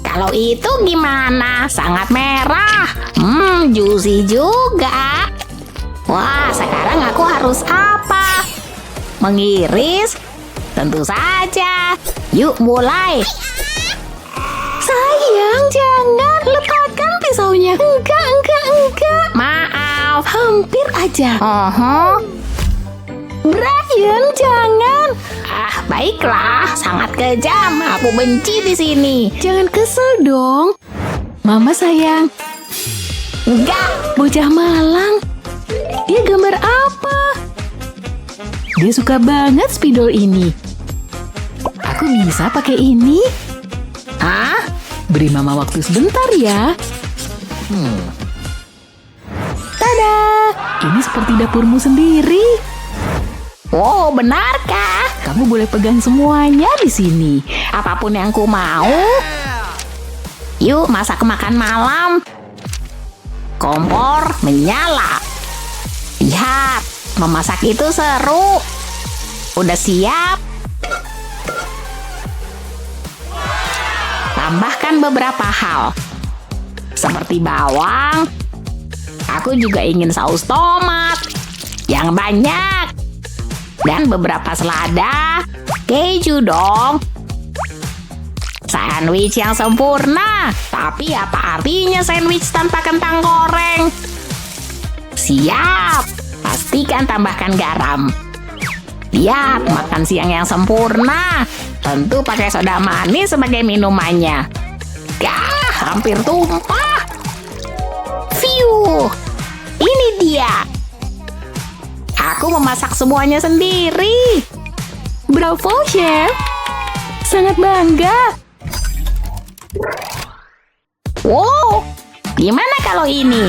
S5: Kalau itu gimana? Sangat merah. Juicy juga. Wah, sekarang aku harus apa? Mengiris? Tentu saja. Yuk mulai.
S4: Sayang, jangan letakkan pisaunya. Enggak.
S5: Maaf.
S4: Hampir aja.
S5: Oh,
S4: Brian, jangan.
S5: baiklah. Sangat kejam. Aku benci di sini.
S4: Jangan kesel dong. Mama sayang.
S5: Enggak.
S4: Bocah malang. Dia gambar apa? Dia suka banget spidol ini. Aku bisa pakai ini?
S5: Hah?
S4: Beri mama waktu sebentar ya. Tada! Ini seperti dapurmu sendiri.
S5: Wow, benarkah?
S4: Kamu boleh pegang semuanya di sini.
S5: Apapun yang ku mau. Yuk, masak makan malam. Kompor menyala. Lihat, memasak itu seru. Udah siap? Tambahkan beberapa hal. Seperti bawang. Aku juga ingin saus tomat. Yang banyak. Dan beberapa selada. Keju dong. Sandwich yang sempurna. Tapi apa artinya sandwich tanpa kentang goreng? Siap. Pastikan tambahkan garam. Lihat, makan siang yang sempurna. Tentu pakai soda manis sebagai minumannya. Hampir tumpah. Fiu. Ini dia. Aku memasak semuanya sendiri.
S4: Bravo, Chef. Sangat bangga.
S5: Wow, gimana kalau ini?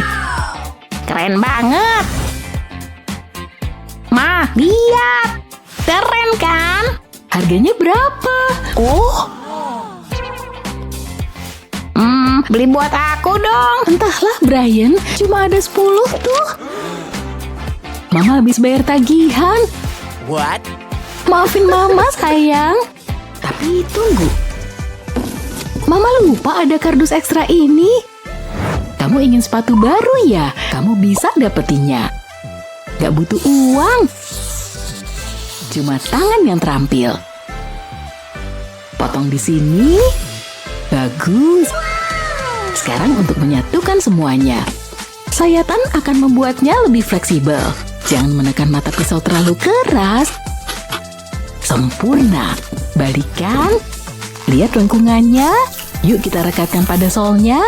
S5: Keren banget. Ma, lihat. Keren kan?
S4: Harganya berapa?
S5: Beli buat aku dong.
S4: Entahlah, Brian. Cuma ada 10 tuh. Mama habis bayar tagihan.
S3: What?
S4: Maafin Mama, sayang. Tapi tunggu. Mama lupa ada kardus ekstra ini. Kamu ingin sepatu baru ya? Kamu bisa dapetinnya. Gak butuh uang. Cuma tangan yang terampil. Potong di sini. Bagus. Sekarang untuk menyatukan semuanya. Sayatan akan membuatnya lebih fleksibel. Jangan menekan mata pisau terlalu keras. Sempurna. Balikan. Lihat lengkungannya. Yuk kita rekatkan pada solnya.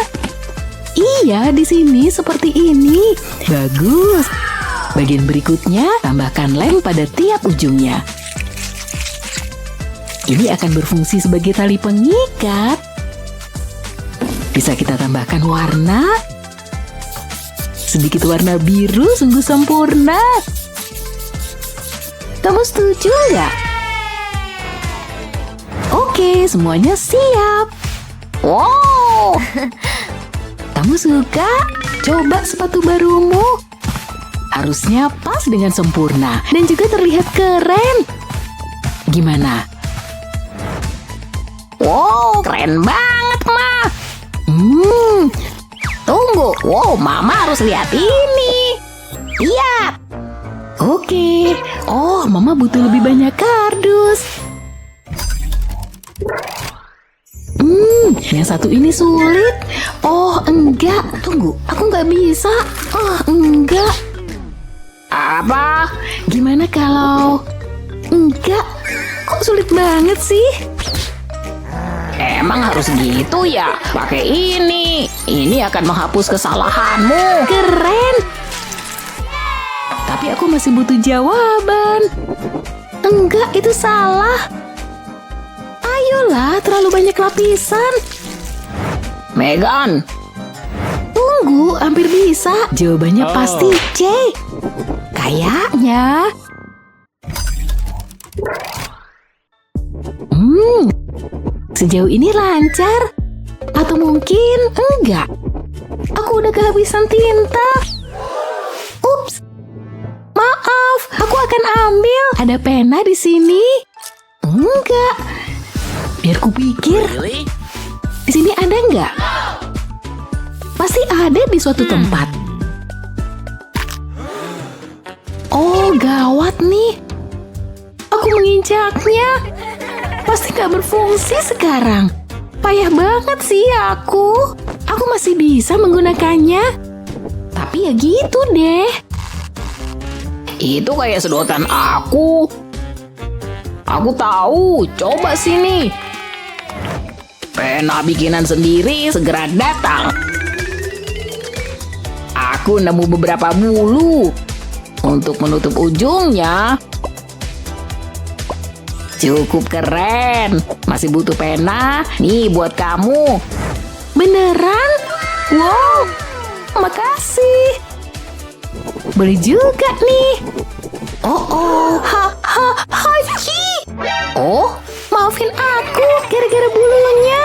S4: Iya, di sini seperti ini. Bagus. Bagian berikutnya, tambahkan lem pada tiap ujungnya. Ini akan berfungsi sebagai tali pengikat. Bisa kita tambahkan warna. Sedikit warna biru sungguh sempurna. Kamu setuju nggak? Oke, semuanya siap.
S5: Wow.
S4: Kamu suka? Coba sepatu barumu. Harusnya pas dengan sempurna dan juga terlihat keren. Gimana?
S5: Wow, keren banget, Ma. Tunggu. Wow, Mama harus lihat ini. Lihat.
S4: Oke. Oh, Mama butuh lebih banyak kardus. Yang satu ini sulit. Oh, enggak. Tunggu, aku nggak bisa. Oh, enggak.
S5: Apa?
S4: Gimana kalau... Enggak. Kok sulit banget sih?
S5: Emang harus gitu ya? Pakai ini. Ini akan menghapus kesalahanmu.
S4: Keren. Tapi aku masih butuh jawaban. Enggak, itu salah. Ayolah, terlalu banyak lapisan.
S5: Megan.
S4: Tunggu, hampir bisa. Jawabannya pasti C. Kayaknya.
S5: Sejauh ini lancar. Atau mungkin enggak. Aku udah kehabisan tinta. Ups. Maaf, aku akan ambil. Ada pena di sini? Enggak. Biar kupikir.
S3: Really?
S5: Di sini ada enggak? Pasti ada di suatu tempat. Oh, gawat nih. Aku menginjaknya. Pasti nggak berfungsi sekarang. Payah banget sih aku. Aku masih bisa menggunakannya. Tapi ya gitu deh. Itu kayak sedotan aku. Aku tahu. Coba sini. Pena bikinan sendiri segera datang. Aku nemu beberapa bulu. Untuk menutup ujungnya. Cukup keren. Masih butuh pena? Nih buat kamu. Beneran? Wow, makasih. Boleh juga nih. Oh, haji. Oh, maafin aku gara-gara bulunya.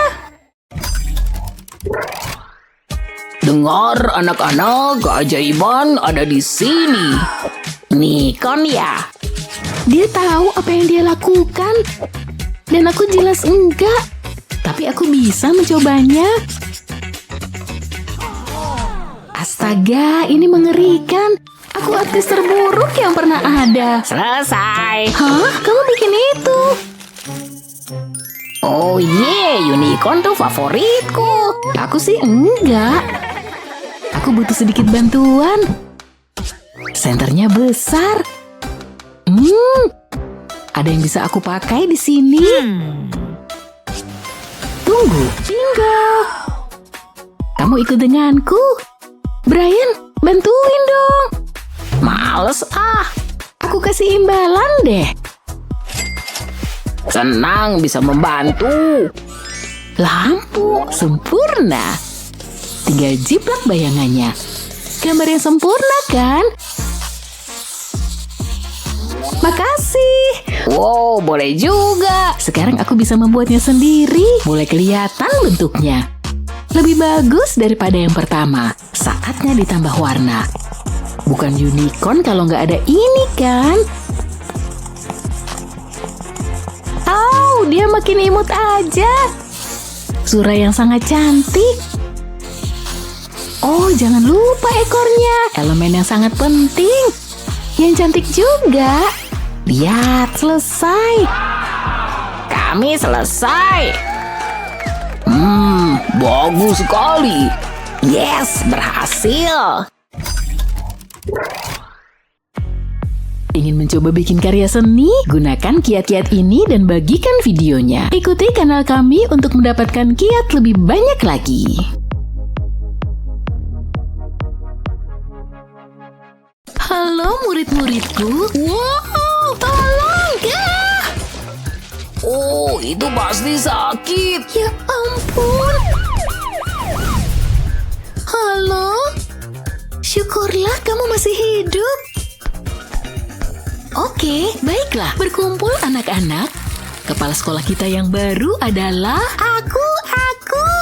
S5: Dengar anak-anak, keajaiban ada di sini. Nikon ya. Dia tahu apa yang dia lakukan. Dan aku jelas enggak. Tapi aku bisa mencobanya. Astaga, ini mengerikan. Aku artis terburuk yang pernah ada. Selesai. Hah? Kamu bikin itu? Oh unicorn tuh favoritku. Aku sih enggak. Aku butuh sedikit bantuan. Senternya besar. Ada yang bisa aku pakai di sini. Tunggu, bingo. Kamu ikut denganku. Brian, bantuin dong. Males ah. Aku kasih imbalan deh. Senang bisa membantu. Lampu sempurna. Tinggal jiplak bayangannya. Gambar yang sempurna kan? Makasih. Wow, boleh juga. Sekarang aku bisa membuatnya sendiri. Mulai kelihatan bentuknya. Lebih bagus daripada yang pertama. Saatnya ditambah warna. Bukan unicorn kalau nggak ada ini kan? Oh, dia makin imut aja. Surah yang sangat cantik. Oh, jangan lupa ekornya. Elemen yang sangat penting. Yang cantik juga. Lihat, selesai. Kami selesai. Bagus sekali. Yes, berhasil. Ingin mencoba bikin karya seni? Gunakan kiat-kiat ini dan bagikan videonya. Ikuti kanal kami untuk mendapatkan kiat lebih banyak lagi. Halo murid-muridku. Wow, tolong ya. Oh, itu pasti sakit. Ya ampun. Halo? Syukurlah kamu masih hidup. Oke, baiklah. Berkumpul anak-anak. Kepala sekolah kita yang baru adalah aku.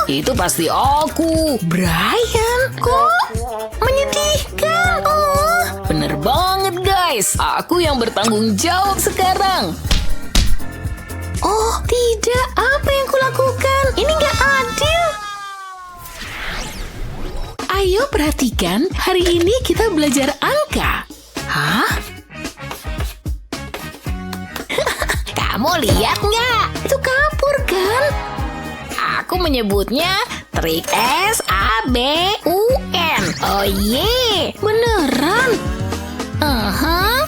S5: Itu pasti aku. Brian, kok menyedihkan. Oh. Bener banget guys. Aku yang bertanggung jawab sekarang. Oh, tidak. Apa yang kulakukan? Ini nggak adil. Ayo perhatikan. Hari ini kita belajar angka. Hah? Kamu lihat nggak? Itu kapur kan? Aku menyebutnya trik SABUN. Oh ye, beneran?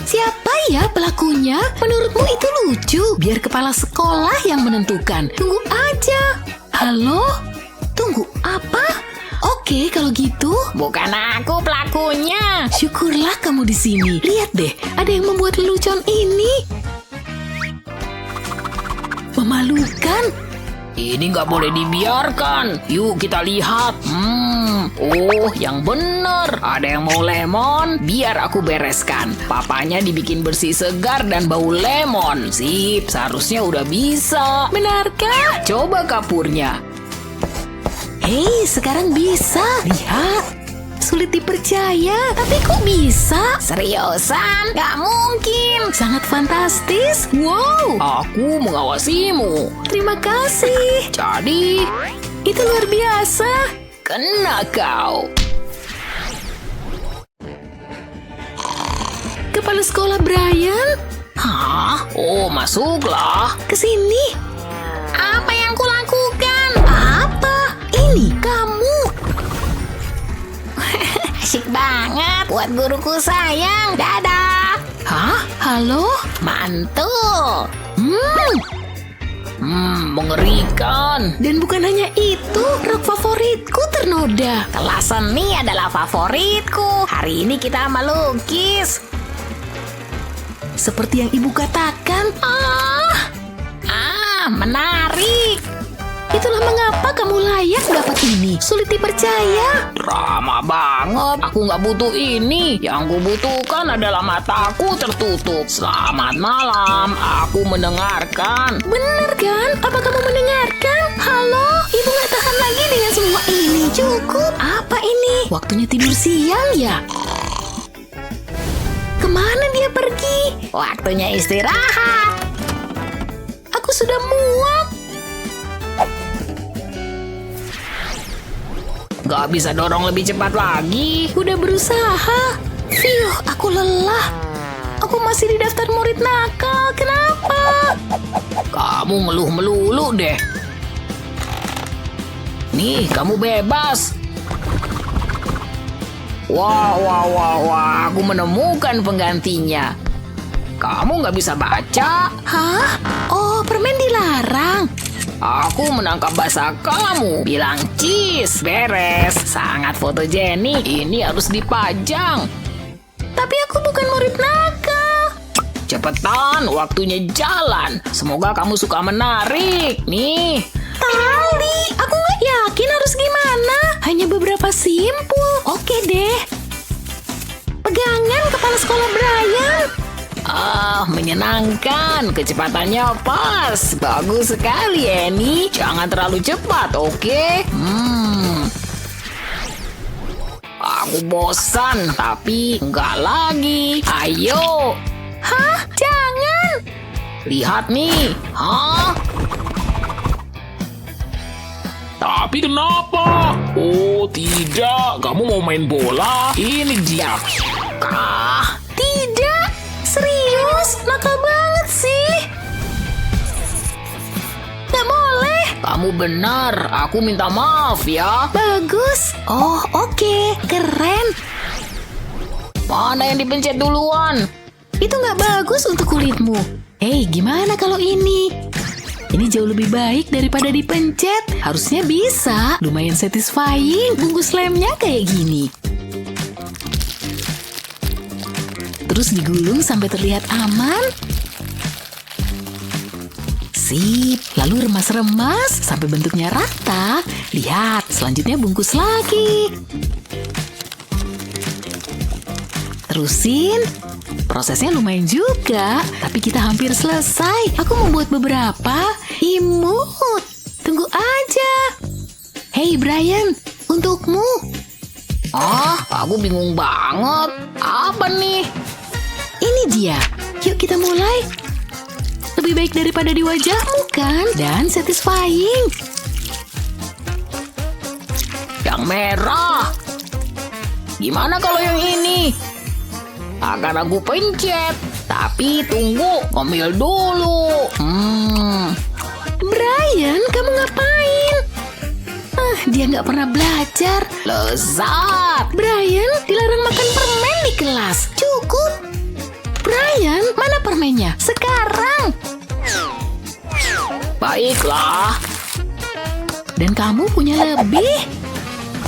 S5: Siapa ya pelakunya? Menurutmu itu lucu? Biar kepala sekolah yang menentukan. Tunggu aja. Halo? Tunggu, apa? Oke, kalau gitu. Bukan aku pelakunya. Syukurlah kamu di sini. Lihat deh, ada yang membuat lelucon ini. Memalukan. Ini nggak boleh dibiarkan. Yuk kita lihat.
S6: Oh, yang bener. Ada yang mau lemon? Biar aku bereskan. Papanya dibikin bersih segar dan bau lemon. Sip, seharusnya udah bisa.
S4: Benarkah?
S6: Coba kapurnya.
S5: Hei, sekarang bisa. Lihat. Sulit dipercaya, tapi kok bisa?
S6: Seriusan? Gak mungkin.
S5: Sangat fantastis. Wow,
S6: Aku mengawasimu.
S5: terima kasih.
S6: Jadi,
S5: Itu luar biasa.
S6: kena kau.
S5: Kepala sekolah Brian,
S6: Hah? Oh, masuklah.
S5: ke sini.
S6: Apa yang kulakukan?
S5: Apa? Ini kamu.
S6: Asik banget. Buat guruku sayang. Dadah.
S5: Hah? Halo?
S6: Mantul. Mengerikan.
S5: Dan bukan hanya itu, rok favoritku ternoda.
S6: Kelas seni adalah favoritku. Hari ini kita melukis.
S5: Seperti yang ibu katakan,
S6: Menarik.
S5: itulah mengapa kamu layak dapat ini. Sulit dipercaya.
S6: Drama banget. Aku nggak butuh ini. Yang kubutuhkan adalah mataku tertutup. Selamat malam. Aku mendengarkan.
S5: Benar kan? Apa kamu mendengarkan? Halo? Ibu nggak tahan lagi dengan semua ini. Cukup. Apa ini? Waktunya tidur siang ya? Kemana dia pergi?
S6: Waktunya istirahat.
S5: Aku sudah muak.
S6: Gak bisa dorong lebih cepat lagi.
S5: Udah berusaha. Fiuh, aku lelah. Aku masih di daftar murid nakal. Kenapa?
S6: Kamu ngeluh melulu deh. Nih, kamu bebas. Wah, aku menemukan penggantinya. Kamu nggak bisa baca.
S5: Hah? Oh, permen dilarang.
S6: Aku menangkap bahasa kamu. Bilang cheese. Beres. Sangat fotogenik. Ini harus dipajang.
S5: Tapi aku bukan murid nakal.
S6: Cepetan, waktunya jalan. Semoga kamu suka menarik. Nih.
S5: Tali, aku nggak yakin harus gimana. Hanya beberapa simpul. Oke deh. Pegangan kepala sekolah Brian.
S6: Menyenangkan. Kecepatannya pas. Bagus sekali, Annie. Jangan terlalu cepat, oke? Aku bosan, tapi enggak lagi. Ayo.
S5: Hah? Jangan.
S6: Lihat nih. Hah?
S7: Tapi kenapa? Oh tidak, kamu mau main bola? Ini dia.
S5: Tidak. Serius? Nakal banget sih. Gak boleh.
S6: Kamu benar. Aku minta maaf ya.
S5: Bagus. Oh, oke. Keren.
S6: Mana yang dipencet duluan?
S5: Itu nggak bagus untuk kulitmu. Hei, gimana kalau ini? Ini jauh lebih baik daripada dipencet. Harusnya bisa. Lumayan satisfying. Bungkus lemnya kayak gini. Terus digulung sampai terlihat aman. Sip. Lalu remas-remas sampai bentuknya rata. Lihat, selanjutnya bungkus lagi. Terusin. Prosesnya lumayan juga, tapi kita hampir selesai. Aku membuat beberapa. Imut. Tunggu aja. Hey Brian, untukmu.
S6: Aku bingung banget. Apa nih?
S5: Ini dia. Yuk kita mulai. Lebih baik daripada di wajahmu kan? Dan satisfying.
S6: Yang merah. Gimana kalau yang ini? Akan aku pencet. Tapi tunggu, ngambil dulu.
S5: Brian, kamu ngapain? Dia nggak pernah belajar.
S6: Lezat.
S5: Brian, dilarang makan permen di kelas. Cukup. Brian, mana permennya? Sekarang.
S6: Baiklah.
S5: Dan kamu punya lebih.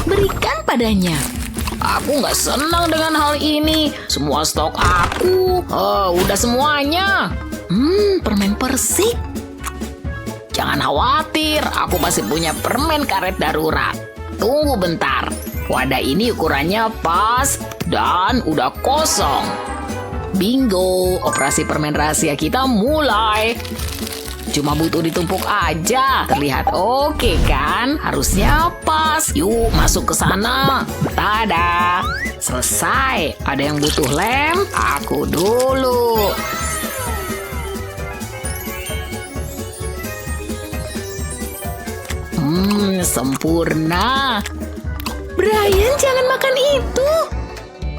S5: Berikan padanya.
S6: Aku nggak senang dengan hal ini. Semua stok aku. Udah semuanya.
S5: Permen persik.
S6: Jangan khawatir, aku masih punya permen karet darurat. Tunggu bentar. Wadah ini ukurannya pas dan udah kosong. Bingo, operasi permen rahasia kita mulai. Cuma butuh ditumpuk aja. Terlihat oke kan? Harusnya pas. Yuk masuk ke sana. Tada! Selesai. Ada yang butuh lem? Aku dulu. Sempurna.
S5: Brian, jangan makan itu.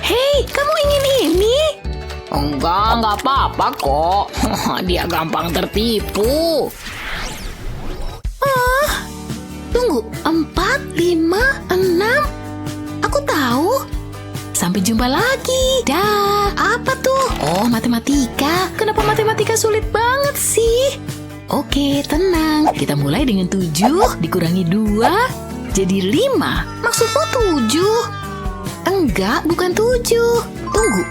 S5: Hei, kamu ingin ini?
S6: Enggak apa-apa kok. Dia gampang tertipu.
S5: Tunggu, 4, 5, 6. Aku tahu. Sampai jumpa lagi. Dah, apa tuh? Oh, matematika. Kenapa matematika sulit banget sih? Oke, tenang. Kita mulai dengan 7 dikurangi 2 jadi 5. Maksudmu 7? Enggak, bukan 7. Tunggu,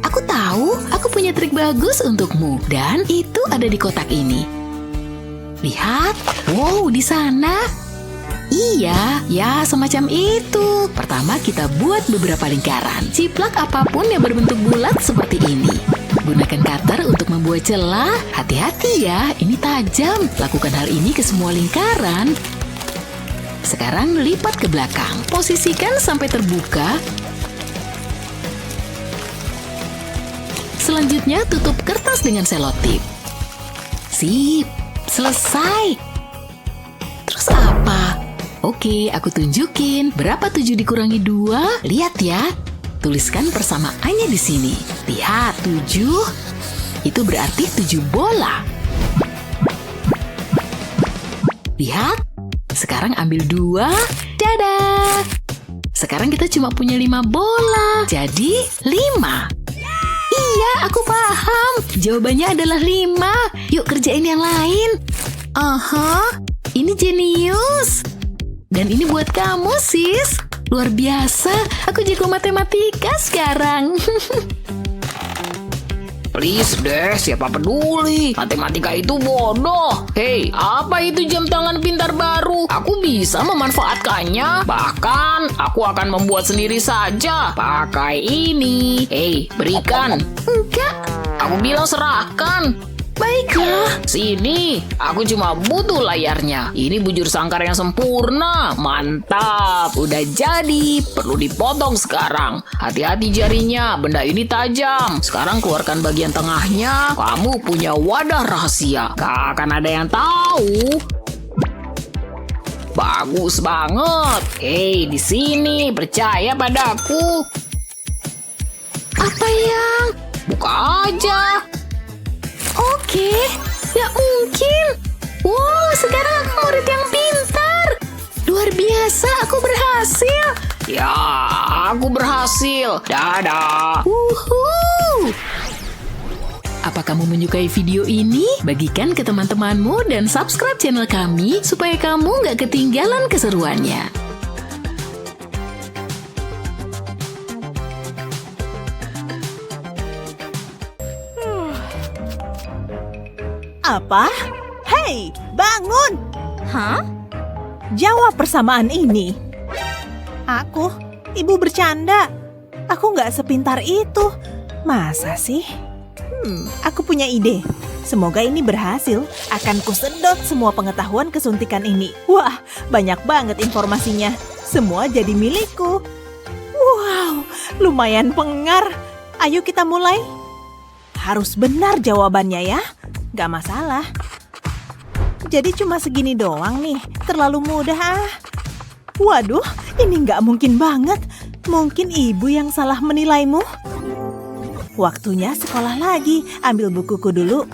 S5: aku tahu. Aku punya trik bagus untukmu. Dan itu ada di kotak ini. Lihat. Wow, di sana. Iya, ya semacam itu. Pertama kita buat beberapa lingkaran. Ciplak apapun yang berbentuk bulat seperti ini. Gunakan cutter untuk membuat celah. Hati-hati ya, ini tajam. Lakukan hal ini ke semua lingkaran. Sekarang lipat ke belakang. Posisikan sampai terbuka. Selanjutnya tutup kertas dengan selotip. Sip, selesai. Terus apa? Oke, aku tunjukin. Berapa 7 dikurangi 2? Lihat ya. Tuliskan persamaannya di sini. Lihat, 7. Itu berarti 7 bola. Lihat. Sekarang ambil 2. Dadah. Sekarang kita cuma punya 5 bola. Jadi 5. Iya, aku paham. Jawabannya adalah 5. Yuk kerjain yang lain. Ini jenius. Dan ini buat kamu, sis. Luar biasa, aku jago matematika sekarang.
S6: Please deh, siapa peduli? Matematika itu bodoh. Hei, apa itu jam tangan pintar baru? Aku bisa memanfaatkannya. Bahkan, aku akan membuat sendiri saja. Pakai ini. Hei, berikan.
S5: Enggak.
S6: Aku bilang serahkan.
S5: Baiklah.
S6: Sini, aku cuma butuh layarnya. Ini bujur sangkar yang sempurna. Mantap, udah jadi. Perlu dipotong sekarang. Hati-hati jarinya, benda ini tajam. Sekarang keluarkan bagian tengahnya. Kamu punya wadah rahasia. Gak akan ada yang tahu. Bagus banget. Hei, di sini, percaya padaku.
S5: Apa yang?
S6: Buka aja.
S5: Oke, gak mungkin. Wow, sekarang aku murid yang pintar. Luar biasa, aku berhasil.
S6: Ya, aku berhasil. Dadah.
S5: Wuhuu.
S4: Apa kamu menyukai video ini? Bagikan ke teman-temanmu dan subscribe channel kami supaya kamu nggak ketinggalan keseruannya.
S8: Apa? Hei, bangun!
S2: Hah?
S8: Jawab persamaan ini. Aku? Ibu bercanda. Aku nggak sepintar itu. Masa sih? Aku punya ide. Semoga ini berhasil. Akan kusedot semua pengetahuan kesuntikan ini. Wah, banyak banget informasinya. Semua jadi milikku. Wow, lumayan pengar. Ayo kita mulai. Harus benar jawabannya ya. Gak masalah. Jadi cuma segini doang nih. Terlalu mudah. Waduh, ini gak mungkin banget. Mungkin ibu yang salah menilaimu. Waktunya sekolah lagi. Ambil bukuku dulu.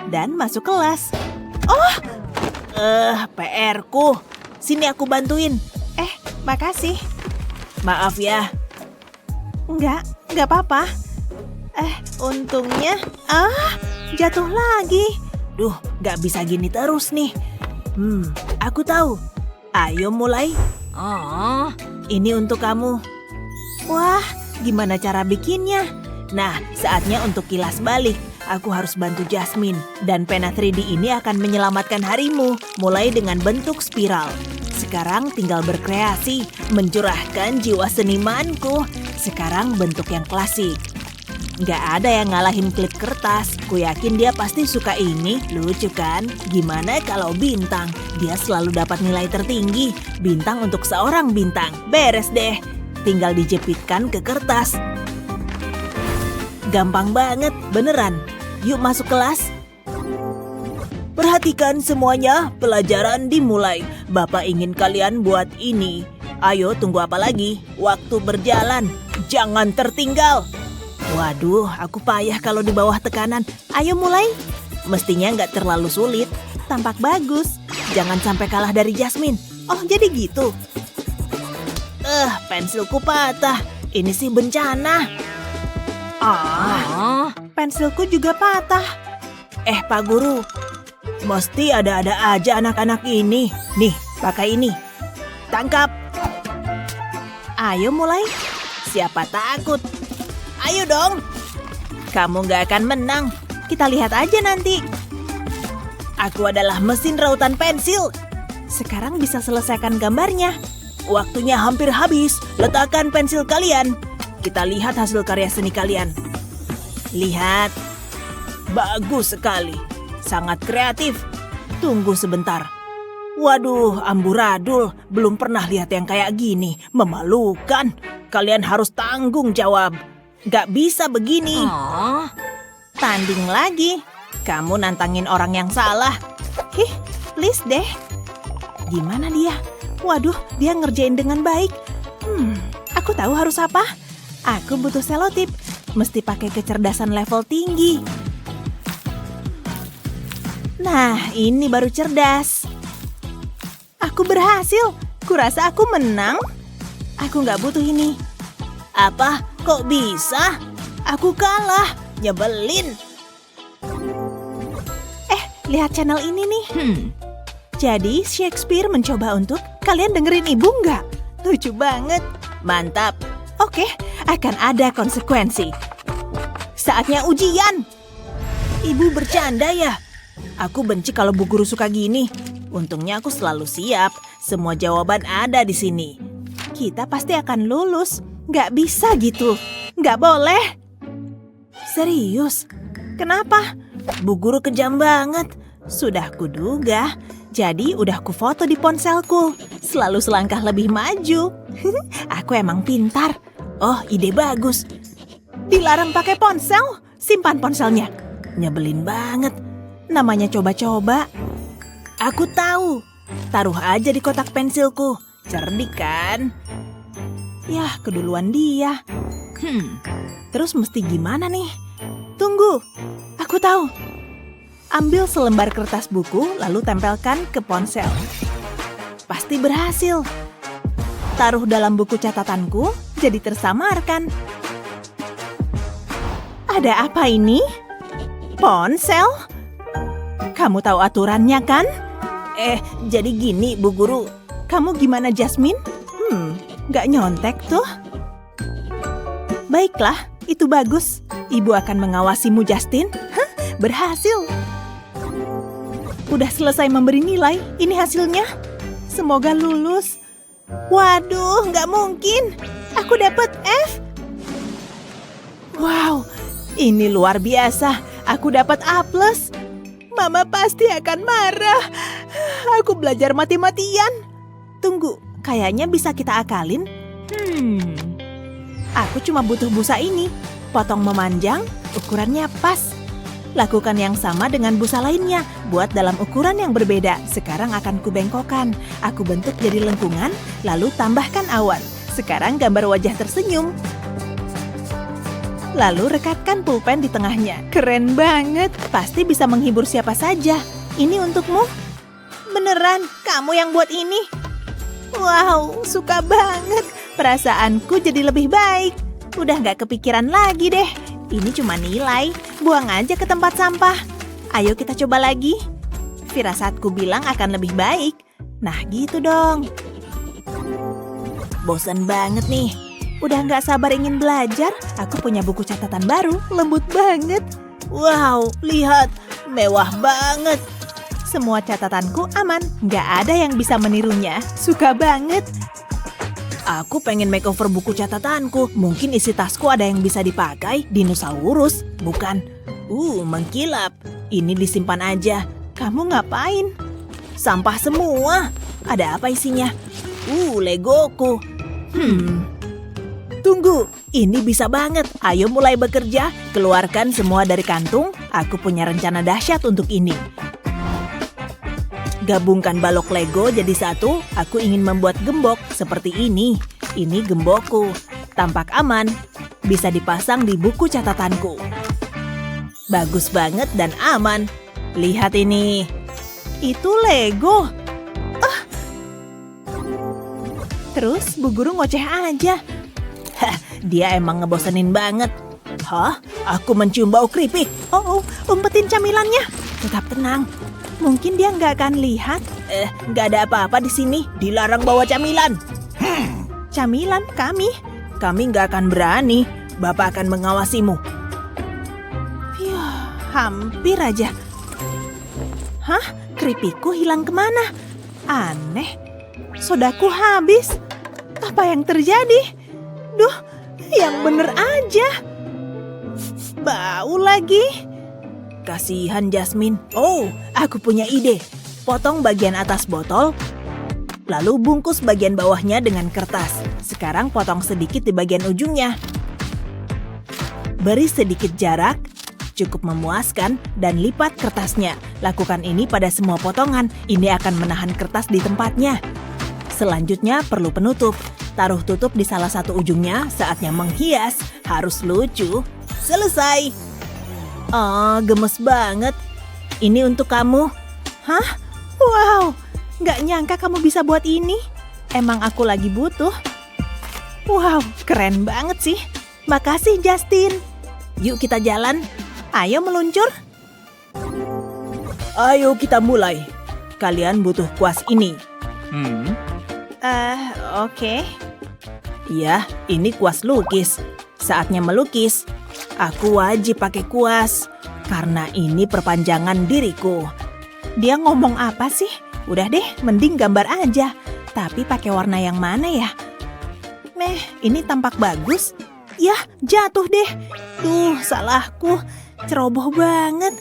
S8: Dan masuk kelas. Oh, PR-ku. Sini aku bantuin. Makasih. Maaf ya. Enggak apa-apa. Untungnya. Jatuh lagi. Duh, gak bisa gini terus nih. Aku tahu. Ayo mulai. Ini untuk kamu. Wah, gimana cara bikinnya? Nah, saatnya untuk kilas balik. Aku harus bantu Jasmine. Dan pena 3D ini akan menyelamatkan harimu. Mulai dengan bentuk spiral. Sekarang tinggal berkreasi, mencurahkan jiwa senimanku. Sekarang bentuk yang klasik. Nggak ada yang ngalahin klip kertas. Ku yakin dia pasti suka ini. Lucu kan? Gimana kalau bintang? Dia selalu dapat nilai tertinggi. Bintang untuk seorang bintang. Beres deh. Tinggal dijepitkan ke kertas. Gampang banget, beneran. Yuk masuk kelas. Perhatikan semuanya, pelajaran dimulai. Bapak ingin kalian buat ini. Ayo, tunggu apa lagi? Waktu berjalan. Jangan tertinggal. Waduh, aku payah kalau di bawah tekanan. Ayo mulai. Mestinya nggak terlalu sulit. Tampak bagus. Jangan sampai kalah dari Jasmine. Oh, jadi gitu. Pensilku patah. Ini sih bencana. Pensilku juga patah. Pak Guru. Mesti ada-ada aja anak-anak ini. Nih, pakai ini. Tangkap. Ayo mulai. Siapa takut? Ayo dong. Kamu gak akan menang. Kita lihat aja nanti. Aku adalah mesin rautan pensil. Sekarang bisa selesaikan gambarnya. Waktunya hampir habis. Letakkan pensil kalian. Kita lihat hasil karya seni kalian. Lihat. Bagus sekali. Sangat kreatif. Tunggu sebentar. Waduh, amburadul. Belum pernah lihat yang kayak gini. Memalukan. Kalian harus tanggung jawab. Gak bisa begini. Tanding lagi. Kamu nantangin orang yang salah. Please deh. Gimana dia? Waduh, dia ngerjain dengan baik. Aku tahu harus apa. Aku butuh selotip. Mesti pakai kecerdasan level tinggi. Nah, ini baru cerdas. Aku berhasil. Kurasa aku menang. Aku nggak butuh ini. Apa? Kok bisa? Aku kalah. Nyebelin. Lihat channel ini nih. Jadi Shakespeare mencoba untuk kalian dengerin ibu nggak? Lucu banget. Mantap. Oke, akan ada konsekuensi. Saatnya ujian. Ibu bercanda ya? Aku benci kalau Bu Guru suka gini. Untungnya aku selalu siap. Semua jawaban ada di sini. Kita pasti akan lulus. Nggak bisa gitu. Nggak boleh. Serius? Kenapa? Bu Guru kejam banget. Sudah kuduga. Jadi udah kufoto di ponselku. Selalu selangkah lebih maju. Aku emang pintar. Oh, ide bagus. Dilarang pakai ponsel? Simpan ponselnya. Nyebelin banget. Namanya coba-coba. Aku tahu. Taruh aja di kotak pensilku. Cerdik kan? Yah, keduluan dia. Terus mesti gimana nih? Tunggu. Aku tahu. Ambil selembar kertas buku, lalu tempelkan ke ponsel. Pasti berhasil. Taruh dalam buku catatanku, jadi tersamarkan. Ada apa ini? Ponsel? Kamu tahu aturannya kan? Jadi gini, Bu Guru. Kamu gimana, Jasmine? Nggak nyontek tuh? Baiklah, itu bagus. Ibu akan mengawasimu, Justin. Berhasil. Udah selesai memberi nilai. Ini hasilnya. Semoga lulus. Waduh, nggak mungkin. Aku dapat F. Wow, ini luar biasa. Aku dapat A+. Mama pasti akan marah. Aku belajar mati-matian. Tunggu, kayaknya bisa kita akalin. Aku cuma butuh busa ini. Potong memanjang, ukurannya pas. Lakukan yang sama dengan busa lainnya. Buat dalam ukuran yang berbeda. Sekarang akan kubengkokkan. Aku bentuk jadi lengkungan, lalu tambahkan awan. Sekarang gambar wajah tersenyum. Lalu rekatkan pulpen di tengahnya. Keren banget. Pasti bisa menghibur siapa saja. Ini untukmu. Beneran, kamu yang buat ini. Wow, suka banget. Perasaanku jadi lebih baik. Udah gak kepikiran lagi deh. Ini cuma nilai. Buang aja ke tempat sampah. Ayo kita coba lagi. Firasatku bilang akan lebih baik. Nah gitu dong. Bosan banget nih. Udah gak sabar ingin belajar. Aku punya buku catatan baru. Lembut banget. Wow, lihat. Mewah banget. semua catatanku aman. Nggak ada yang bisa menirunya. Suka banget. Aku pengen makeover buku catatanku. Mungkin isi tasku ada yang bisa dipakai. Dinosaurus, bukan? Mengkilap. Ini disimpan aja. Kamu ngapain? Sampah semua. Ada apa isinya? Legoku. Tunggu, ini bisa banget. Ayo mulai bekerja. Keluarkan semua dari kantung. Aku punya rencana dahsyat untuk ini. Gabungkan balok Lego jadi satu. Aku ingin membuat gembok seperti ini. Ini gembokku. Tampak aman. Bisa dipasang di buku catatanku. Bagus banget dan aman. Lihat ini. Itu Lego. Terus Bu Guru ngoceh aja. Dia emang ngebosenin banget. Aku mencium bau keripik. Umpetin camilannya. Tetap tenang. Mungkin dia nggak akan lihat. Nggak ada apa-apa di sini. Dilarang bawa camilan. Camilan kami nggak akan berani. Bapak akan mengawasimu. Hampir aja. Keripikku hilang kemana? Aneh. Sodaku habis. Apa yang terjadi? Duh, yang bener aja. Bau lagi. Kasihan Jasmine. Aku punya ide. Potong bagian atas botol, lalu bungkus bagian bawahnya dengan kertas. Sekarang potong sedikit di bagian ujungnya. Beri sedikit jarak, cukup memuaskan, dan lipat kertasnya. Lakukan ini pada semua potongan. Ini akan menahan kertas di tempatnya. Selanjutnya perlu penutup. Taruh tutup di salah satu ujungnya. Saatnya menghias. Harus lucu. Selesai. Gemes banget. Ini untuk kamu. Wow, nggak nyangka kamu bisa buat ini. Emang aku lagi butuh. Wow, keren banget sih. Makasih Justin. Yuk kita jalan. Ayo meluncur. Ayo kita mulai. Kalian butuh kuas ini. Oke. Ya, ini kuas lukis. Saatnya melukis. Aku wajib pakai kuas. Karena ini perpanjangan diriku. Dia ngomong apa sih? Udah deh, mending gambar aja. Tapi pakai warna yang mana ya? Ini tampak bagus. Yah, jatuh deh. Duh, salahku. Ceroboh banget.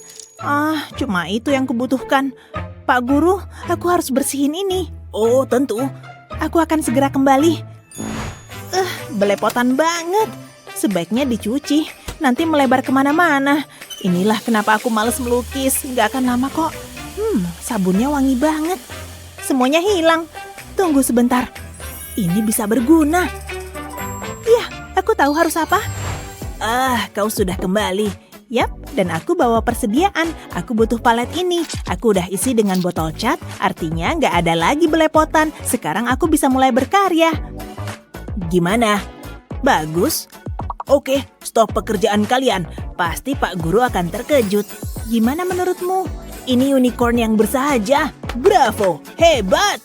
S8: Cuma itu yang kubutuhkan. Pak Guru, aku harus bersihin ini. Oh, tentu. Aku akan segera kembali. Belepotan banget. Sebaiknya dicuci. Nanti melebar kemana-mana. Inilah kenapa aku males melukis. Gak akan lama kok. Sabunnya wangi banget. Semuanya hilang. Tunggu sebentar. Ini bisa berguna. Iya, aku tahu harus apa. Kau sudah kembali. Yap, dan aku bawa persediaan. Aku butuh palet ini. Aku udah isi dengan botol cat. Artinya nggak ada lagi belepotan. Sekarang aku bisa mulai berkarya. Gimana? Bagus? Oke, stop pekerjaan kalian. Pasti Pak Guru akan terkejut. Gimana menurutmu? Ini unicorn yang bersahaja. Bravo, hebat!